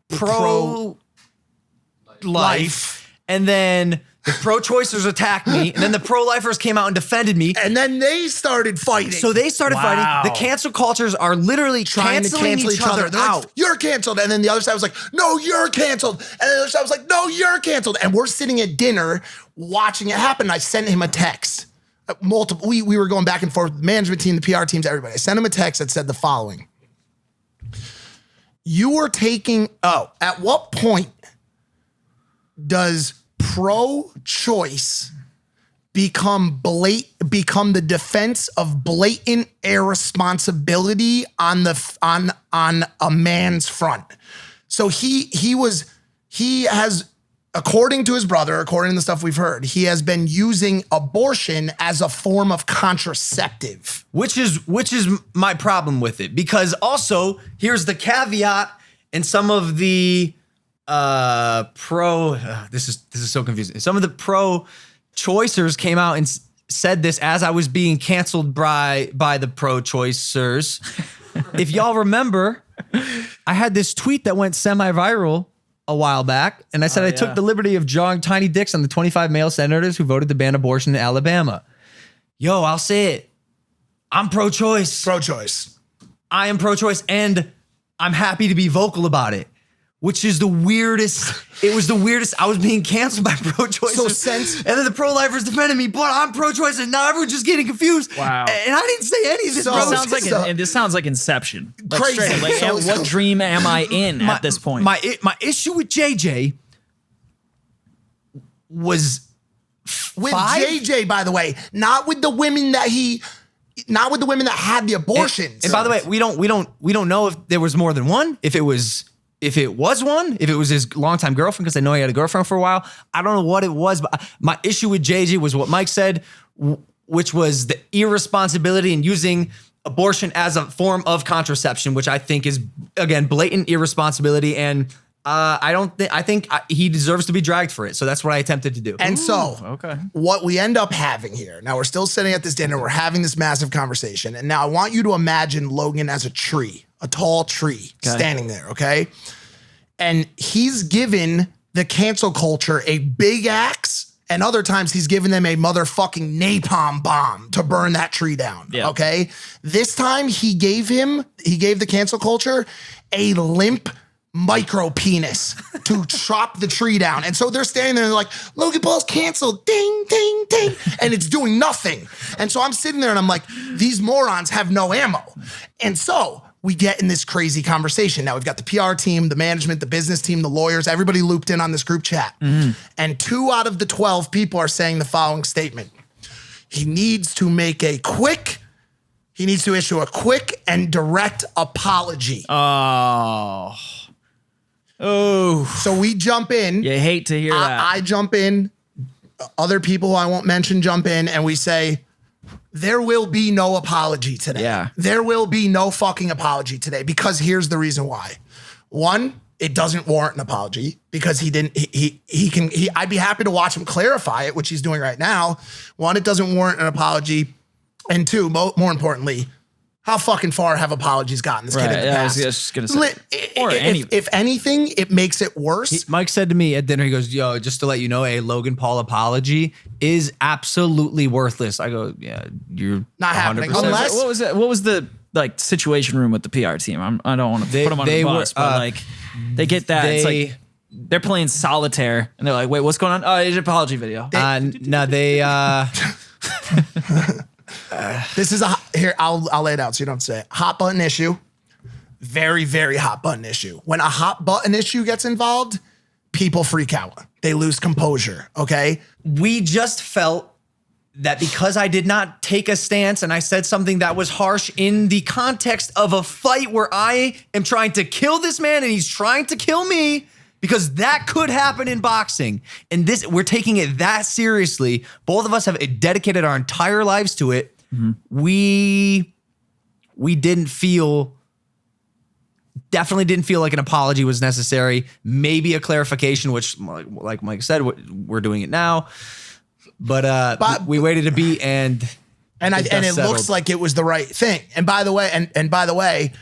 pro-life, and then the pro-choicers attacked me, and then the pro-lifers came out and defended me. And then they started fighting. So they started fighting. The cancel cultures are literally trying to cancel each other. They're out. Like, you're canceled. And then the other side was like, no, you're canceled. And the other side was like, no, you're canceled. And we're sitting at dinner watching it happen. I sent him a text. Multiple. We were going back and forth, management team, the PR teams, everybody. I sent him a text that said the following. You were taking, at what point does pro-choice become the defense of blatant irresponsibility on a man's front? So he has, according to his brother, according to the stuff we've heard, he has been using abortion as a form of contraceptive. Which is my problem with it, because also here's the caveat, and some of the this is so confusing. Some of the pro-choicers came out and said this as I was being canceled by the pro-choicers. If y'all remember, I had this tweet that went semi-viral a while back, and I said I took the liberty of drawing tiny dicks on the 25 male senators who voted to ban abortion in Alabama. Yo, I'll say it. I'm pro-choice. Pro-choice. I am pro-choice, and I'm happy to be vocal about it. Which is the weirdest. It was the weirdest. I was being canceled by pro-choicers. And then the pro-lifers defended me, but I'm pro-choice, and now everyone's just getting confused. Wow. And I didn't say any of this, bro. This sounds like Inception. Crazy. What dream am I in at this point? My issue with JJ was with 5? JJ, by the way, not with the women that had the abortions. And by the way, we don't know if there was more than one. If it was one, if it was his longtime girlfriend, because I know he had a girlfriend for a while. I don't know what it was, but my issue with JJ was what Mike said, which was the irresponsibility in using abortion as a form of contraception, which I think is, again, blatant irresponsibility. And I think he deserves to be dragged for it. So that's what I attempted to do. And so, okay. what we end up having here, now we're still sitting at this dinner, we're having this massive conversation. And now I want you to imagine Logan as a tree, a tall tree standing there, okay? And he's given the cancel culture a big axe, and other times he's given them a motherfucking napalm bomb to burn that tree down, okay? This time he gave the cancel culture a limp micro penis to chop the tree down. And so they're standing there and they're like, Logan Paul's canceled, ding, ding, ding. And it's doing nothing. And so I'm sitting there and I'm like, these morons have no ammo. And so we get in this crazy conversation. Now we've got the PR team, the management, the business team, the lawyers, everybody looped in on this group chat. And 2 out of the 12 people are saying the following statement. He needs to issue a quick and direct apology. Oh, So we jump in. you hate to hear that. I jump in. Other people who I won't mention jump in, and we say, there will be no apology today. Yeah. There will be no fucking apology today, because here's the reason why. One, it doesn't warrant an apology because I'd be happy to watch him clarify it, which he's doing right now. One, it doesn't warrant an apology. And 2, more importantly, how fucking far have apologies gotten this kid in the past? I was just gonna say. If anything, it makes it worse. Mike said to me at dinner, he goes, yo, just to let you know, a Logan Paul apology is absolutely worthless. I go, yeah, you're Not happening. 100%. Unless- What was that? What was the situation room with the PR team? I don't want to put them on the bus, but like they get that. It's like they're playing solitaire and they're like, wait, what's going on? Oh, it's an apology video. No, they This is here. I'll lay it out so you don't say it. Hot button issue. Very, very hot button issue. When a hot button issue gets involved, people freak out. They lose composure. Okay. we just felt that because I did not take a stance and I said something that was harsh in the context of a fight where I am trying to kill this man and he's trying to kill me, because that could happen in boxing. And we're taking it that seriously. Both of us have dedicated our entire lives to it. We definitely didn't feel like an apology was necessary. Maybe a clarification, which like Mike said, we're doing it now. But we waited a beat and it looks like it was the right thing. And by the way,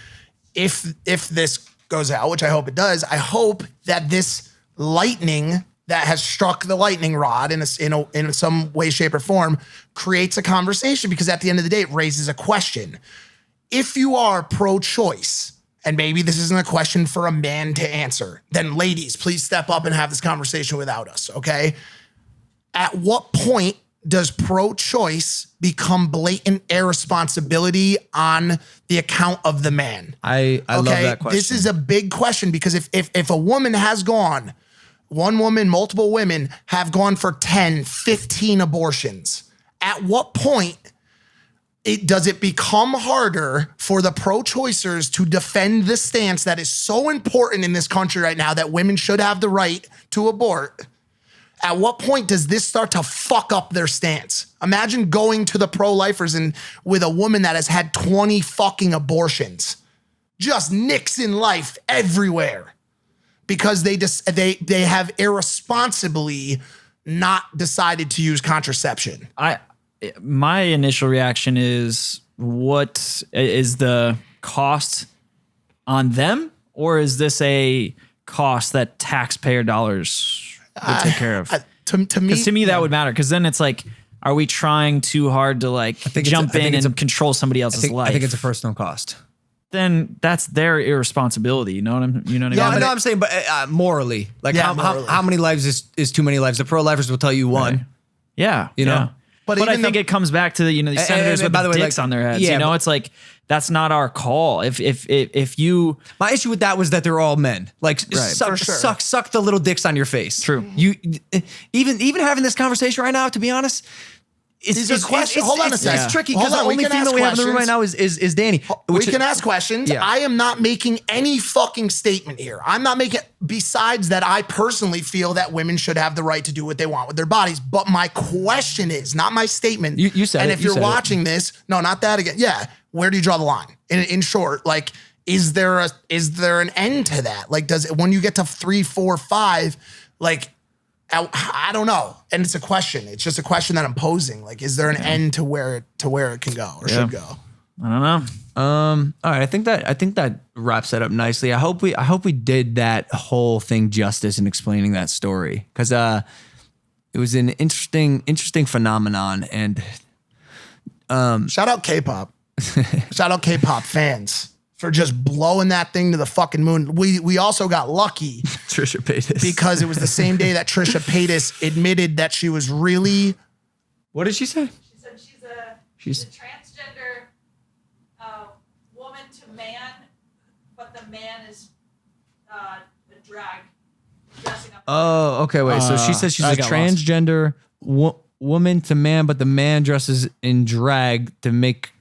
if this goes out, which I hope it does, I hope that this lightning that has struck the lightning rod in some way, shape, or form creates a conversation, because at the end of the day, it raises a question. If you are pro-choice, and maybe this isn't a question for a man to answer, then ladies, please step up and have this conversation without us, okay? At what point does pro-choice become blatant irresponsibility on the account of the man? I love that question. This is a big question, because if a woman has gone, one woman, multiple women have gone for 10, 15 abortions, at what point does it become harder for the pro-choicers to defend the stance that is so important in this country right now, that women should have the right to abort? At what point does this start to fuck up their stance? Imagine going to the pro-lifers and with a woman that has had 20 fucking abortions, just nicks in life everywhere, because they have irresponsibly not decided to use contraception. My initial reaction is, what is the cost on them, or is this a cost that taxpayer dollars would take care of? To me, that would matter, because then it's like, are we trying too hard to jump in and control somebody else's life? I think it's a personal cost. Then that's their irresponsibility. You know what I mean? Yeah, I know I'm saying, but morally, morally. How many lives is too many lives? The pro-lifers will tell you one. Right. Yeah, you know. Yeah. But I think it comes back to these senators with the dicks on their heads. Yeah, it's like, that's not our call. If you, my issue with that was that they're all men. Like, suck the little dicks on your face. True. You even having this conversation right now, to be honest, it's questions. Hold on a second. It's tricky, because the only female we have in the room right now is Danny. We can ask questions. Yeah. I am not making any fucking statement here. I'm not making, besides that I personally feel that women should have the right to do what they want with their bodies. But my question is, not my statement. You said and it. if you're watching this, no, not that again. Yeah. Where do you draw the line? In short, like, is there an end to that? Like, when you get to 3, 4, 5, like, I don't know. And it's a question. It's just a question that I'm posing. Like, is there an end to where it can go or should go? I don't know. All right. I think that wraps that up nicely. I hope we did that whole thing justice in explaining that story, because it was an interesting phenomenon. And shout out K-pop. Shout out K-pop fans for just blowing that thing to the fucking moon. We also got lucky. Trisha Paytas. Because it was the same day that Trisha Paytas admitted that she was really... What did she say? She said she's a transgender woman to man, but the man is a drag dressing up. Oh, okay. Wait. So she says she's I a got transgender woman to man, but the man dresses in drag to make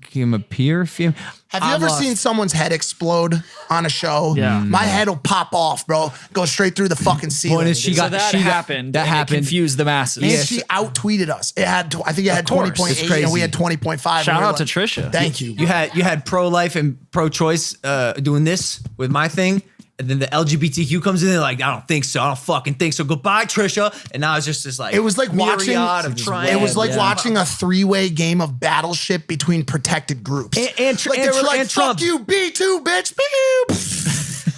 him appear female. Have you ever seen someone's head explode on a show? Yeah. My head will pop off, bro. Go straight through the fucking ceiling. Point is, she got that happened. That and happened. It confused the masses. And she out-tweeted us. I think it had course. 20.8 It's and we had crazy. 20.5. Shout out to Trisha. Thank you. You had pro-life and pro-choice doing this with my thing, and then the LGBTQ comes in and they're like, I don't think so. I don't fucking think so. Goodbye, Trisha. And now it's just this like It was like watching. myriad of It was like watching a 3-way game of Battleship between protected groups. And like they were like, and "Fuck Trump. you, B2, bitch."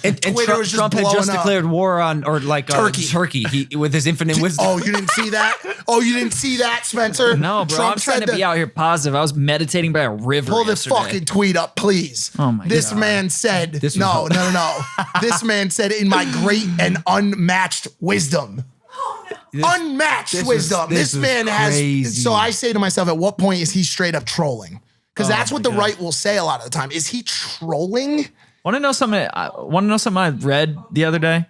And Twitter was just Trump had blowing just up. declared war on Turkey. Turkey. He with his infinite wisdom. Oh, you didn't see that? Oh, you didn't see that, Spencer? No, bro. I'm trying to be out here positive. I was meditating by a river. Pull this yesterday. fucking tweet up, please. Oh my This God. man said, This no. was- This man said, in my great and unmatched wisdom. Unmatched wisdom. This was man has. crazy. So I say to myself, at what point is he straight up trolling? Because that's what the right will say a lot of the time. Is he trolling? Want to know something? I read the other day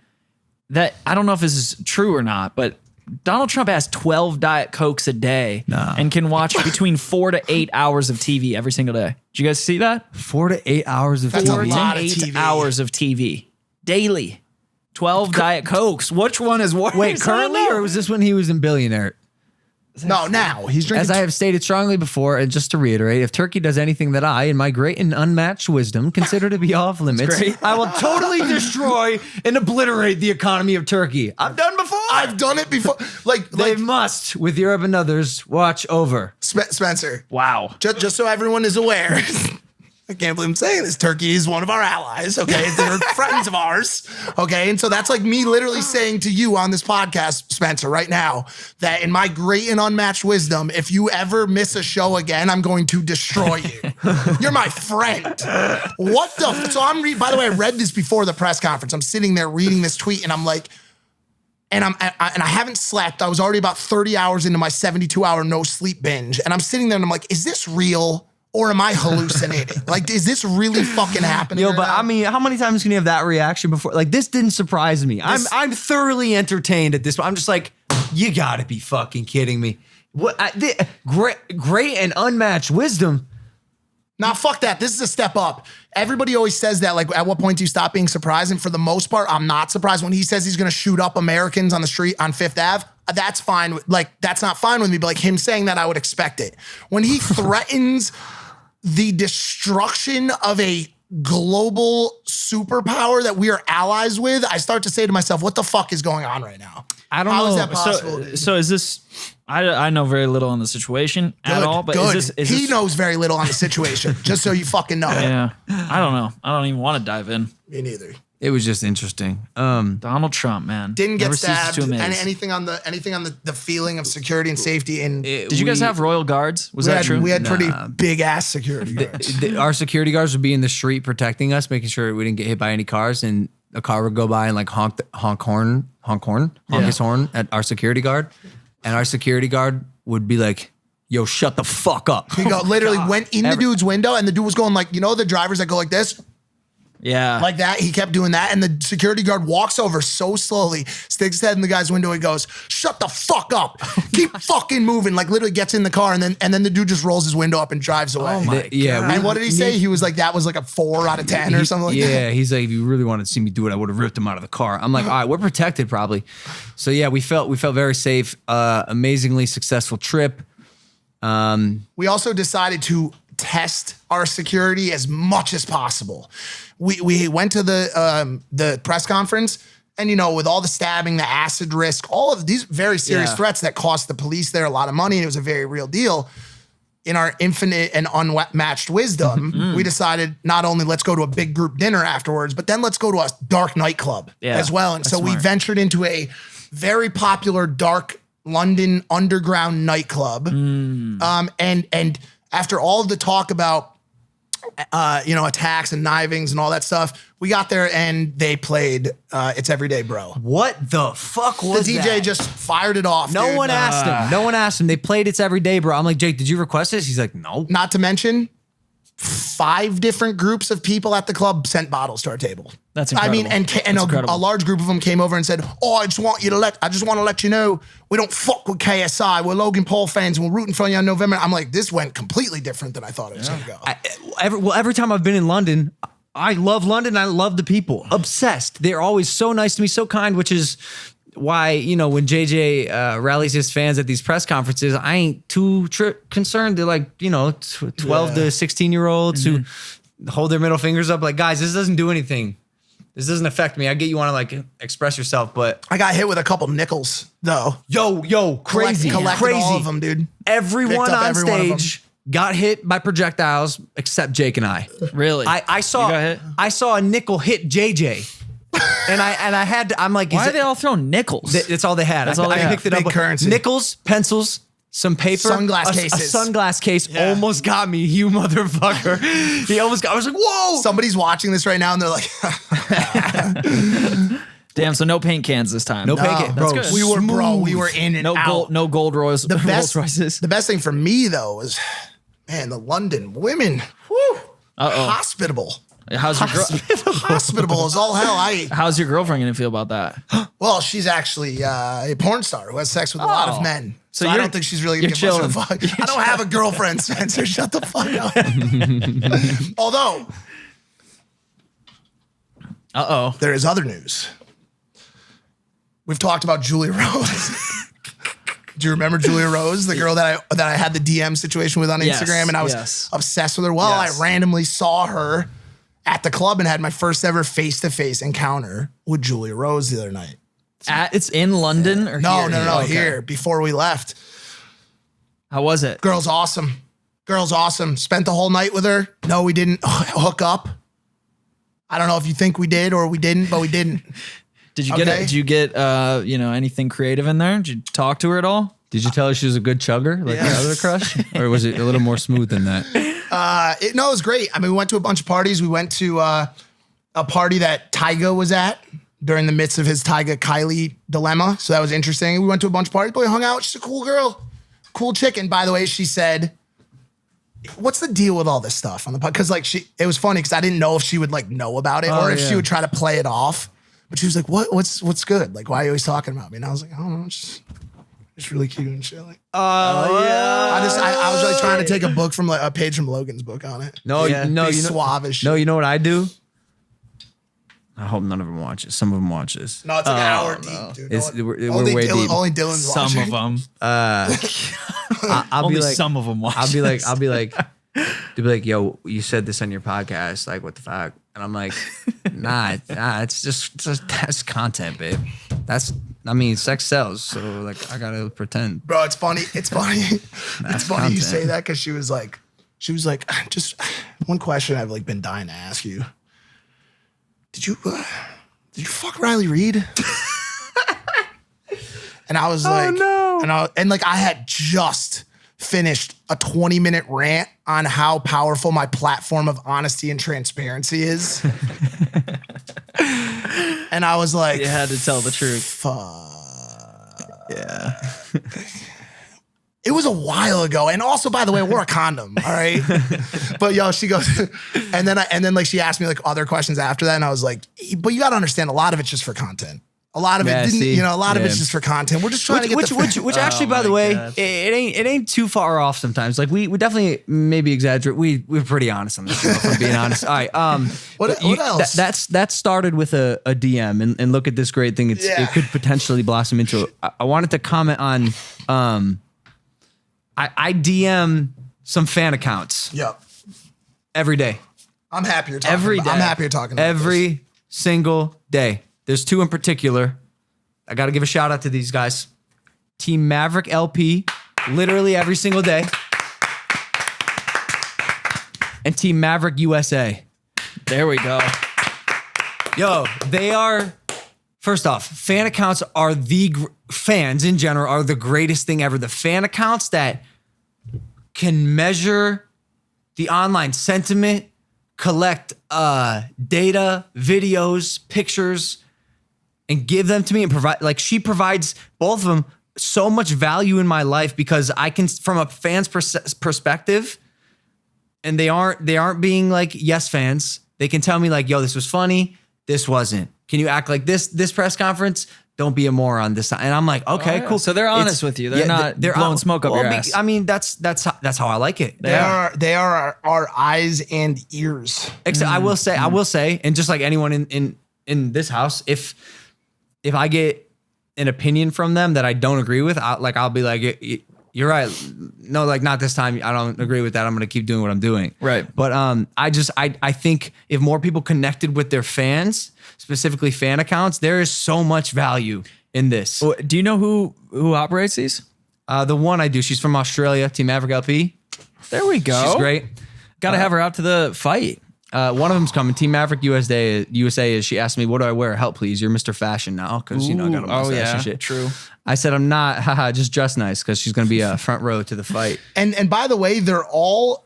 that I don't know if this is true or not, but Donald Trump has 12 Diet Cokes a day and can watch between 4 to 8 hours of TV every single day. Did you guys see that? 4 to 8 hours of That's a TV. lot. 8 TV. hours of TV daily. 12 Diet Cokes. Which one is worse? Wait, currently, or was this when he was in Billionaire? No, now he's drinking. As I have stated strongly before, and just to reiterate, if Turkey does anything that I, in my great and unmatched wisdom, consider to be off limits, great. I will totally destroy and obliterate the economy of Turkey. I've done before. I've done it before. They must, with Europe and others, watch over. Spencer. Wow. Just so everyone is aware. I can't believe I'm saying this. Turkey is one of our allies, okay? They're friends of ours, okay? And so that's like me literally saying to you on this podcast, Spencer, right now, that in my great and unmatched wisdom, if you ever miss a show again, I'm going to destroy you. You're my friend. What the? So by the way, I read this before the press conference. I'm sitting there reading this tweet and I'm like, and I haven't slept. I was already about 30 hours into my 72-hour no sleep binge. And I'm sitting there and I'm like, is this real? Or am I hallucinating? Like, is this really fucking happening? Yo, right but now? I mean, how many times can you have that reaction before? Like, this didn't surprise me. I'm thoroughly entertained at this. I'm just like, you gotta be fucking kidding me. What? Great and unmatched wisdom. Nah, fuck that. This is a step up. Everybody always says that, like, at what point do you stop being surprised? And for the most part, I'm not surprised. When he says he's gonna shoot up Americans on the street on Fifth Ave, that's fine. Like, that's not fine with me, but like him saying that, I would expect it. When he threatens the destruction of a global superpower that we are allies with, I start to say to myself, what the fuck is going on right now? I don't How know. is that possible? So is this? I know very little on the situation at all, but Good. is this? He knows very little on the situation, just so you fucking know. Yeah, I don't know. I don't even want to dive in. Me neither. It was just interesting. Donald Trump, man, Didn't get Never ceases stabbed. to amaze. Anything on the feeling of security and safety. And Did you guys have royal guards? Was that true? We had pretty big ass security guards. Our security guards would be in the street protecting us, making sure we didn't get hit by any cars, and a car would go by and like honk his horn at our security guard, and our security guard would be like, "Yo, shut the fuck up." He literally went in the dude's window, and the dude was going like, you know, the drivers that go like this, Yeah, like that. He kept doing that, and the security guard walks over so slowly, sticks his head in the guy's window, and goes, "Shut the fuck up, keep fucking moving." Like literally gets in the car, and then the dude just rolls his window up and drives away. Oh my Yeah, And what did he say? He was like, that was like a 4 out of 10 or something like that. Yeah, he's like, if you really wanted to see me do it, I would have ripped him out of the car. I'm like, all right, we're protected probably. So yeah, we felt very safe. Amazingly successful trip. We also decided to test our security as much as possible. We went to the press conference, and with all the stabbing, the acid risk, all of these very serious threats that cost the police there a lot of money, and it was a very real deal. In our infinite and unmatched wisdom, we decided not only let's go to a big group dinner afterwards, but then let's go to a dark nightclub as well. And so we ventured into a very popular dark London underground nightclub. And after all of the talk about attacks and knivings and all that stuff, we got there and they played It's Everyday Bro. What the fuck was the DJ that? just fired it off. No one asked him. No one asked him. They played It's Everyday Bro. I'm like, Jake, did you request this? He's like, no. Not to mention 5 different groups of people at the club sent bottles to our table. That's incredible. I mean, and a large group of them came over and said, "Oh, I just want to let you know we don't fuck with KSI. We're Logan Paul fans and we're rooting for you in November." I'm like, this went completely different than I thought it was going to go. Every time I've been in London, I love London. I love the people. Obsessed. They're always so nice to me, so kind, which is why, when JJ rallies his fans at these press conferences, I ain't too concerned. They're like, 12 to 16-year-olds who hold their middle fingers up like, guys, this doesn't do anything. This doesn't affect me. I get you want to express yourself, but I got hit with a couple nickels though. Yo, crazy, collected crazy. all of them, dude. Everyone on stage got hit by projectiles except Jake and I. Really? I saw a nickel hit JJ. And I had to, I'm like, why are they all throwing nickels? That's all they had. I picked it up. Currency. Nickels, pencils, some paper, sunglass cases. A sunglass case almost got me, you motherfucker. He almost got. I was like, whoa! Somebody's watching this right now, and they're like, "Damn!" So no paint cans this time. No paint cans, bro. Good. We were in and no out. Gold, no gold Rolls Royces. The best thing for me though was, man, the London women, hospitable. How's your girl? Hospitable as all hell. How's your girlfriend gonna feel about that? Well, she's actually a porn star who has sex with a lot of men. So I don't think she's really gonna give much of a fuck. I don't have a girlfriend, Spencer. Shut the fuck up. Although, there is other news. We've talked about Julia Rose. Do you remember Julia Rose, the girl that I had the DM situation with on Instagram, and I was obsessed with her? Well, I randomly saw her at the club and had my first ever face-to-face encounter with Julia Rose the other night. It's in London or no, here? No, here, before we left. How was it? Girl's awesome. Spent the whole night with her. No, we didn't hook up. I don't know if you think we did or we didn't, but we didn't. Did you get it? Did you get anything creative in there? Did you talk to her at all? Did you tell her she was a good chugger like the other crush? Or was it a little more smooth than that? It was great. I mean, we went to a bunch of parties. We went to a party that Tyga was at during the midst of his Tyga-Kylie dilemma. So that was interesting. We went to a bunch of parties, but we hung out. She's a cool girl. Cool chick. And by the way, she said, what's the deal with all this stuff on the podcast? Because it was funny because I didn't know if she would know about it or if she would try to play it off. But she was like, what's good? Like, why are you always talking about me? And I was like, I don't know, it's really cute and shit. Like, I was like trying to take a page from Logan's book on it. Suave as shit. No, you know what I do? I hope none of them watch it. Some of them watch this. No, it's like an hour deep, dude. We're way deep. Only Dylan's watching. Some of them. I'll be like, some of them watch. I'll be like, yo, you said this on your podcast. Like, what the fuck? And I'm like, nah, it's just that's content, babe. Sex sells. So like, I gotta pretend. Bro, it's funny. It's funny you say that because she was like, just one question I've been dying to ask you. Did you fuck Riley Reid? And I was like, oh no. And I had just finished a 20-minute rant on how powerful my platform of honesty and transparency is. And I was like, you had to tell the truth. Fuck. Yeah. It was a while ago. And also, by the way, I wore a condom. All right. But she goes, and then she asked me other questions after that. And I was like, but you got to understand, a lot of it's just for content. A lot of it didn't, a lot of it's just for content. We're just trying to get which actually, by the way, it ain't too far off sometimes. Like we definitely maybe exaggerate. We're pretty honest on this show, if I'm being honest. All right. What else? That started with a DM and look at this great thing. It could potentially blossom into. I wanted to comment on. I DM some fan accounts. Yep. every day. I'm happy you're talking Every about, day. I'm happy you're talking about Every single day. There's two in particular. I got to give a shout out to these guys. Team Maverick LP, literally every single day. And Team Maverick USA. There we go. Yo, they are, first off, fan accounts are fans in general are the greatest thing ever. The fan accounts that can measure the online sentiment, collect data, videos, pictures, and give them to me and provide, like she provides both of them so much value in my life because I can, from a fan's perspective, and they aren't being like yes fans. They can tell me like, yo, this was funny. This wasn't. Can you act like this press conference? Don't be a moron this time. And I'm like, okay, cool. So they're honest with you. They're not blowing smoke up your ass. I mean, that's how I like it. They are our eyes and ears. Except I will say, and just like anyone in this house, if I get an opinion from them that I don't agree with, I'll be like, you're right. No, like not this time. I don't agree with that. I'm going to keep doing what I'm doing. Right. But I think if more people connected with their fans, specifically fan accounts, there is so much value in this. Do you know who operates these? The one I do, she's from Australia, Team Maverick LP. There we go. She's great. Got to have her out to the fight. One of them's coming. Team Maverick USA is. She asked me, "What do I wear? Help, please. You're Mr. Fashion now, because I got a mustache and shit." True. I said, "I'm not. Haha, just dress nice, because she's gonna be a front row to the fight." And by the way, they're all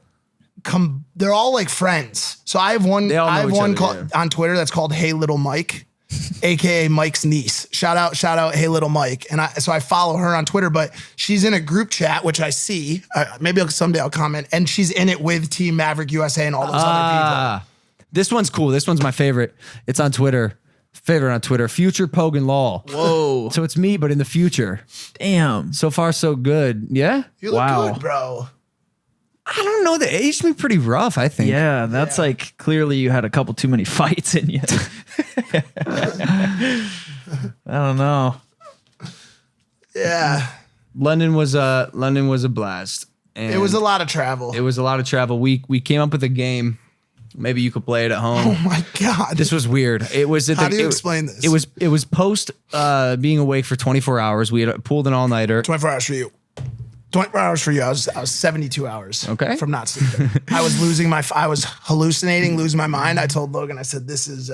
like friends. So I have one. They all know I have each one other, on Twitter that's called Hey Little Mike, aka Mike's niece. Shout out, Hey Little Mike. And so I follow her on Twitter, but she's in a group chat which I see. Maybe someday I'll comment. And she's in it with Team Maverick USA and all those other people. This one's cool. This one's my favorite. It's on Twitter. Favorite on Twitter. Future Pogan Law. Whoa. So it's me, but in the future. Damn. So far, so good. Yeah. You look Wow. good, bro. I don't know. They aged me pretty rough, I think. Yeah, that's like clearly you had a couple too many fights in you. I don't know. Yeah. London was a blast. And It was a lot of travel. It was a lot of travel. We came up with a game. Maybe you could play it at home. Oh my God. This was weird. It was. How do you explain this? It was post being awake for 24 hours. We had pulled an all nighter. 24 hours for you. 24 hours for you. I was 72 hours from not sleeping. I was hallucinating, losing my mind. I told Logan, I said, this is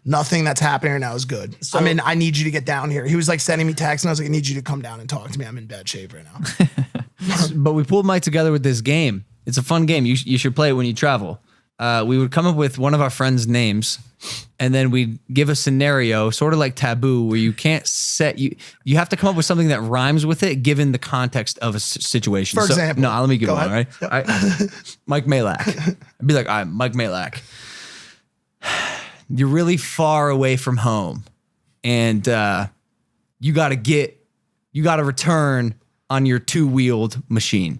nothing that's happening right now is good. I need you to get down here. He was like sending me texts and I was like, I need you to come down and talk to me. I'm in bad shape right now. But we pulled Mike together with this game. It's a fun game. You should play it when you travel. We would come up with one of our friends' names, and then we'd give a scenario, sort of like Taboo, where you can't you have to come up with something that rhymes with it, given the context of a situation. For example. No, let me give one, all right? Yep. All right. Mike Malak. I'd be like, all right, Mike Malak. You're really far away from home, and you got to return on your two-wheeled machine.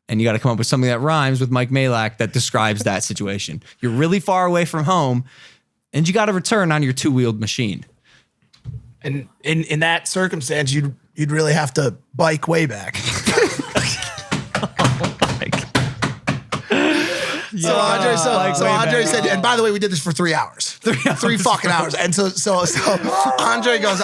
And you got to come up with something that rhymes with Mike Malak that describes that situation. You're really far away from home, and you got to return on your two-wheeled machine. And in that circumstance, you'd really have to bike way back. So Andre said, and by the way, we did this for 3 hours. 3 fucking hours. And so Andre goes,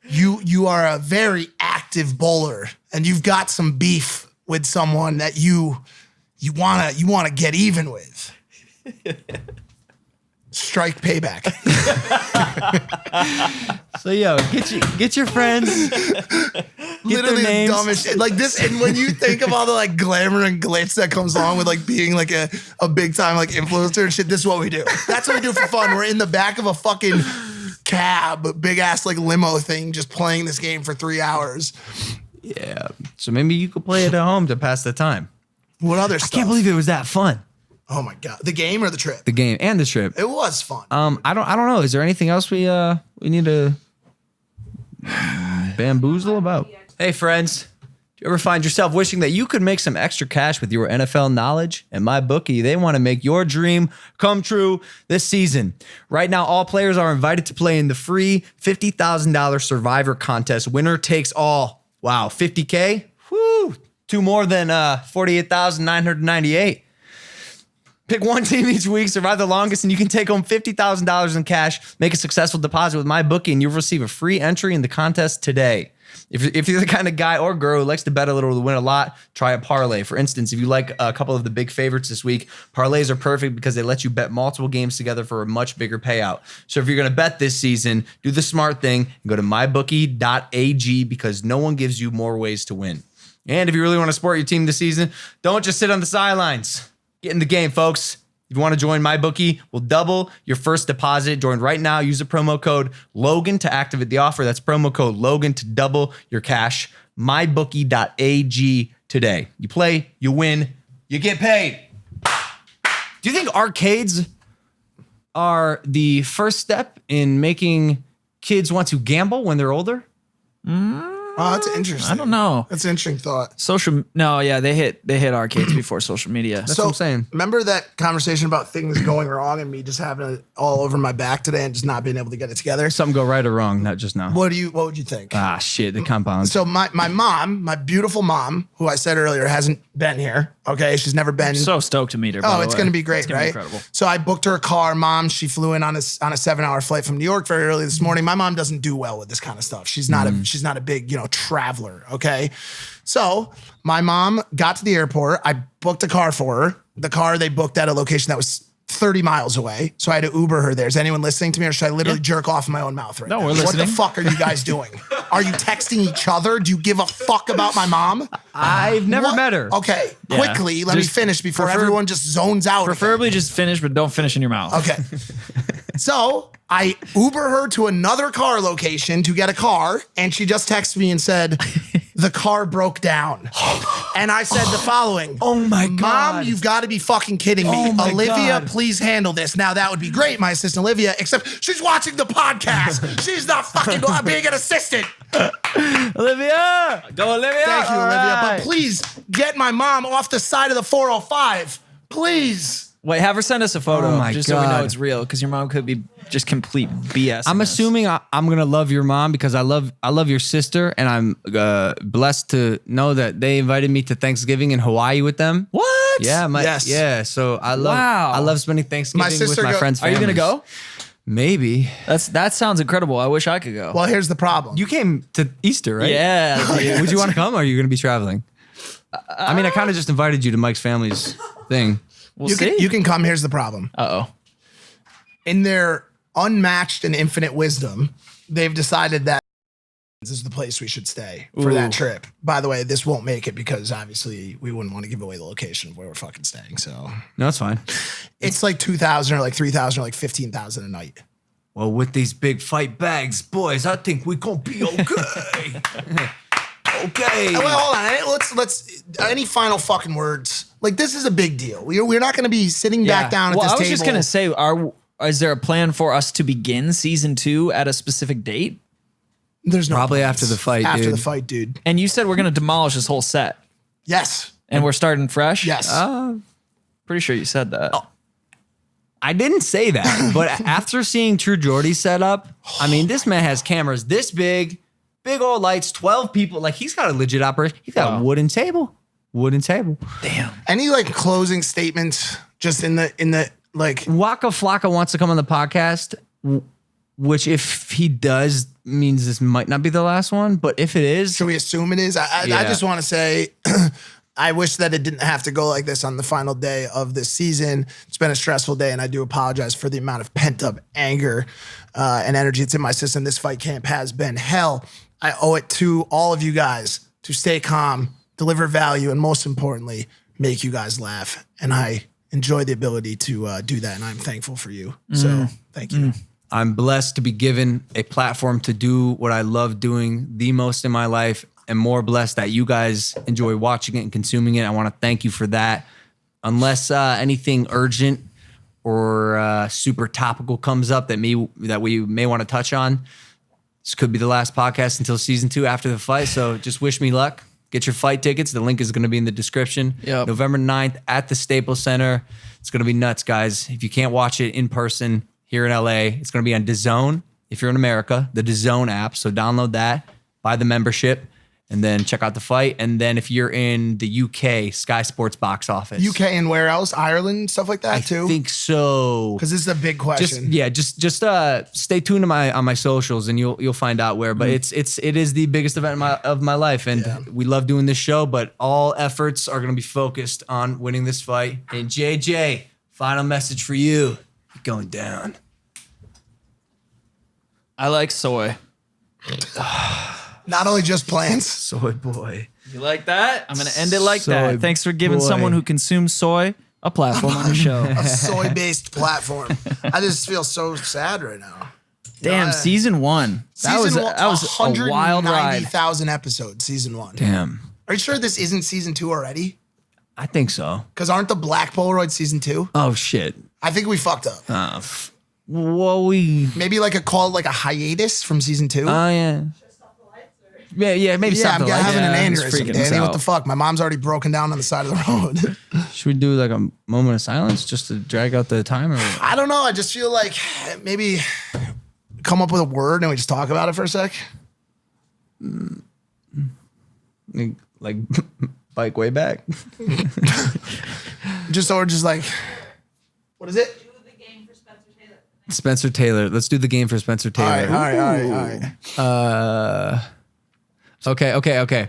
you are a very active bowler, and you've got some beef with someone that you wanna get even with. Strike payback. So get your friends. Literally the names. dumbest shit. Like this, and when you think of all the like glamour and glitz that comes along with like being like a big time like influencer and shit, this is what we do. That's what we do for fun. We're in the back of a fucking cab, big ass like limo thing, just playing this game for 3 hours. Yeah. So maybe you could play it at home to pass the time. What other stuff? I can't believe it was that fun. Oh my God. The game or the trip? The game and the trip. It was fun. I don't know. Is there anything else we need to bamboozle about? Hey friends, do you ever find yourself wishing that you could make some extra cash with your NFL knowledge? And MyBookie, they want to make your dream come true this season. Right now, all players are invited to play in the free $50,000 Survivor contest. Winner takes all. Wow, $50K? Woo! Two more than 48,998. Pick one team each week, survive the longest, and you can take home $50,000 in cash. Make a successful deposit with MyBookie, and you'll receive a free entry in the contest today. If you're the kind of guy or girl who likes to bet a little to win a lot, try a parlay. For instance, if you like a couple of the big favorites this week, parlays are perfect because they let you bet multiple games together for a much bigger payout. So if you're going to bet this season, do the smart thing and go to mybookie.ag because no one gives you more ways to win. And if you really want to support your team this season, don't just sit on the sidelines. Get in the game, folks. If you want to join MyBookie, we'll double your first deposit. Join right now. Use the promo code Logan to activate the offer. That's promo code Logan to double your cash. MyBookie.ag today. You play, you win, you get paid. Do you think arcades are the first step in making kids want to gamble when they're older? Oh, that's interesting. I don't know. That's an interesting thought. They hit arcades before social media. That's what I'm saying. Remember that conversation about things going wrong and me just having it all over my back today and just not being able to get it together? Something go right or wrong, not just now. What would you think? Ah, shit, the compound. So my mom, my beautiful mom, who I said earlier hasn't been here. Okay, she's never been. So stoked to meet her. Oh, it's going to be great, It's gonna right? be incredible. So I booked her a car. Mom, she flew in on a 7-hour flight from New York very early this morning. My mom doesn't do well with this kind of stuff. She's not a big, traveler, okay? So my mom got to the airport. I booked a car for her. The car they booked at a location that was 30 miles away. So I had to Uber her there. Is anyone listening to me or should I literally jerk off in my own mouth right now? No, we're What listening. the fuck are you guys doing? Are you texting each other? Do you give a fuck about my mom? I've never What? met her. Okay, Yeah. quickly, let me Just finish before everyone just zones out. again. Preferably just finish, but don't finish in your mouth. Okay. So I Uber her to another car location to get a car, and she just texted me and said, the car broke down. And I said the following. Oh my God. Mom, you've got to be fucking kidding me. Oh my Olivia, God. please handle this. Now, that would be great, my assistant Olivia, except she's watching the podcast. She's not fucking being an assistant. Olivia! Go, Olivia! Thank you, All Olivia. right. But please get my mom off the side of the 405. Please. Wait, have her send us a photo Oh my just so we know God. it's real, because your mom could be just complete BS. I'm assuming I'm gonna love your mom because I love your sister, and I'm blessed to know that they invited me to Thanksgiving in Hawaii with them. What? Yeah, Yes. yeah. So I Wow. love spending Thanksgiving My sister with my friends. Are you gonna families. go? Maybe. That sounds incredible. I wish I could go. Well, here's the problem. You came to Easter, right? Yeah. dude. Would you want to come, or are you gonna be traveling? I mean, I kind of just invited you to Mike's family's thing. We'll you see. can come. Here's the problem. Uh-oh. In their unmatched and infinite wisdom, they've decided that this is the place we should stay for that trip. By the way, this won't make it because obviously we wouldn't want to give away the location of where we're fucking staying. So No, it's fine. it's like 2,000 or like 3,000 or like 15,000 a night. Well, with these big fight bags, boys, I think we gonna be okay. Okay. Well, hold on. Let's any final fucking words? Like, this is a big deal. We're not going to be sitting back down at well, this I was table. just gonna say, is there a plan for us to begin season 2 at a specific date? There's no Probably plans. after the fight, After dude. the fight, dude. And you said we're gonna demolish this whole set, Yes. and we're starting fresh. Yes. Pretty sure you said that. I didn't say that, but after seeing True Jordy's setup, I mean, this man has cameras this big old lights, 12 people. Like, he's got a legit operation. He's got a wooden table. Damn. Any like closing statements just in the like Waka Flocka wants to come on the podcast, which if he does means this might not be the last one, but if it is, should we assume it is? I Yeah. just want to say I wish that it didn't have to go like this on the final day of this season. It's been a stressful day, and I do apologize for the amount of pent-up anger and energy that's in my system. This fight camp has been hell. I owe it to all of you guys to stay calm, deliver value, and most importantly, make you guys laugh. And I enjoy the ability to do that, and I'm thankful for you. So thank you. I'm blessed to be given a platform to do what I love doing the most in my life, and more blessed that you guys enjoy watching it and consuming it. I want to thank you for that. Unless anything urgent or super topical comes up that we may want to touch on, this could be the last podcast until season 2 after the fight. So just wish me luck. Get your fight tickets. The link is going to be in the description. Yep. November 9th at the Staples Center. It's going to be nuts, guys. If you can't watch it in person here in LA, it's going to be on DAZN. If you're in America, the DAZN app. So download that, buy the membership. And then check out the fight. And then if you're in the UK, Sky Sports box office. UK and where else? Ireland, stuff like that too? I think so. Because this is a big question. Just stay tuned to on my socials and you'll find out where. But it is the biggest event of my life, and we love doing this show. But all efforts are going to be focused on winning this fight. And JJ, final message for you: you're going down. I like soy. Not only just plants. Soy boy. You like that? I'm gonna end it like Soy that. Thanks for giving boy. someone who consumes soy a platform on the show. A soy-based platform. I just feel so sad right now. Damn, season 1. That was a wild ride. 190,000 episodes, season 1. Damn. Are you sure this isn't season 2 already? I think so. Because aren't the Black Polaroid season 2? Oh shit. I think we fucked up. Well, we. Maybe like a hiatus from season 2? Oh yeah. Yeah, maybe Yeah, I'm something like having that. an it's aneurysm, freaking Danny. us What out. the fuck? My mom's already broken down on the side of the road. Should we do like a moment of silence just to drag out the time? Or I don't know. I just feel like maybe come up with a word and we just talk about it for a sec. like bike way back? Or just like, what is it? Do the game for Spencer Taylor. Spencer Taylor. Let's do the game for Spencer All Taylor. right. Okay.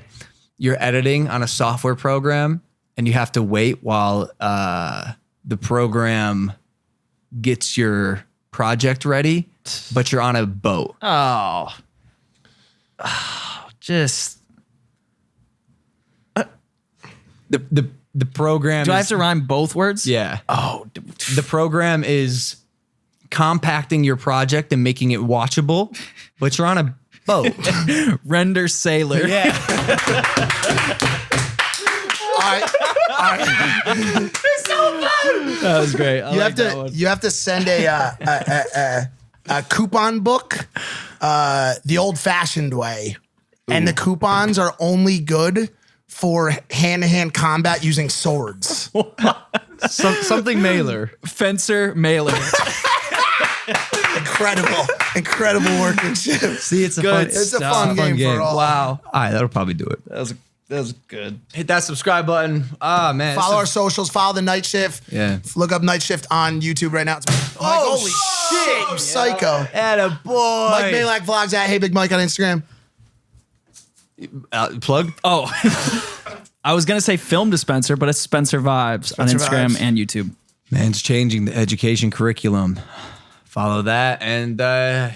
You're editing on a software program and you have to wait while the program gets your project ready, but you're on a boat. Oh, just. The program Do I is, have to rhyme both words? Yeah. Oh, The program is compacting your project and making it watchable, but you're on a boat. render sailor. Yeah. All right. That was great. I You like have that to one. you have to send a coupon book the old-fashioned way. And the coupons are only good for hand-to-hand combat using swords. Something mailer. Fencer mailer. Incredible workmanship. See, it's a Good fun. It's a stuff. fun game for all. Wow. All right, that'll probably do it. That was good. Hit that subscribe button. Ah, man. Follow our socials. Follow the Night Shift. Yeah. Look up Night Shift on YouTube right now. Holy shit, you psycho. Atta boy. Mike Malak vlogs at Hey Big Mike on Instagram. Plug. Oh, I was gonna say film dispenser, but it's Spencer Vibes on Spencer Instagram Vibes. and YouTube. Man's changing the education curriculum. Follow that. And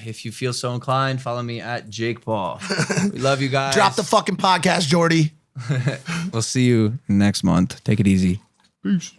if you feel so inclined, follow me at Jake Paul. We love you guys. Drop the fucking podcast, Jordy. We'll see you next month. Take it easy. Peace.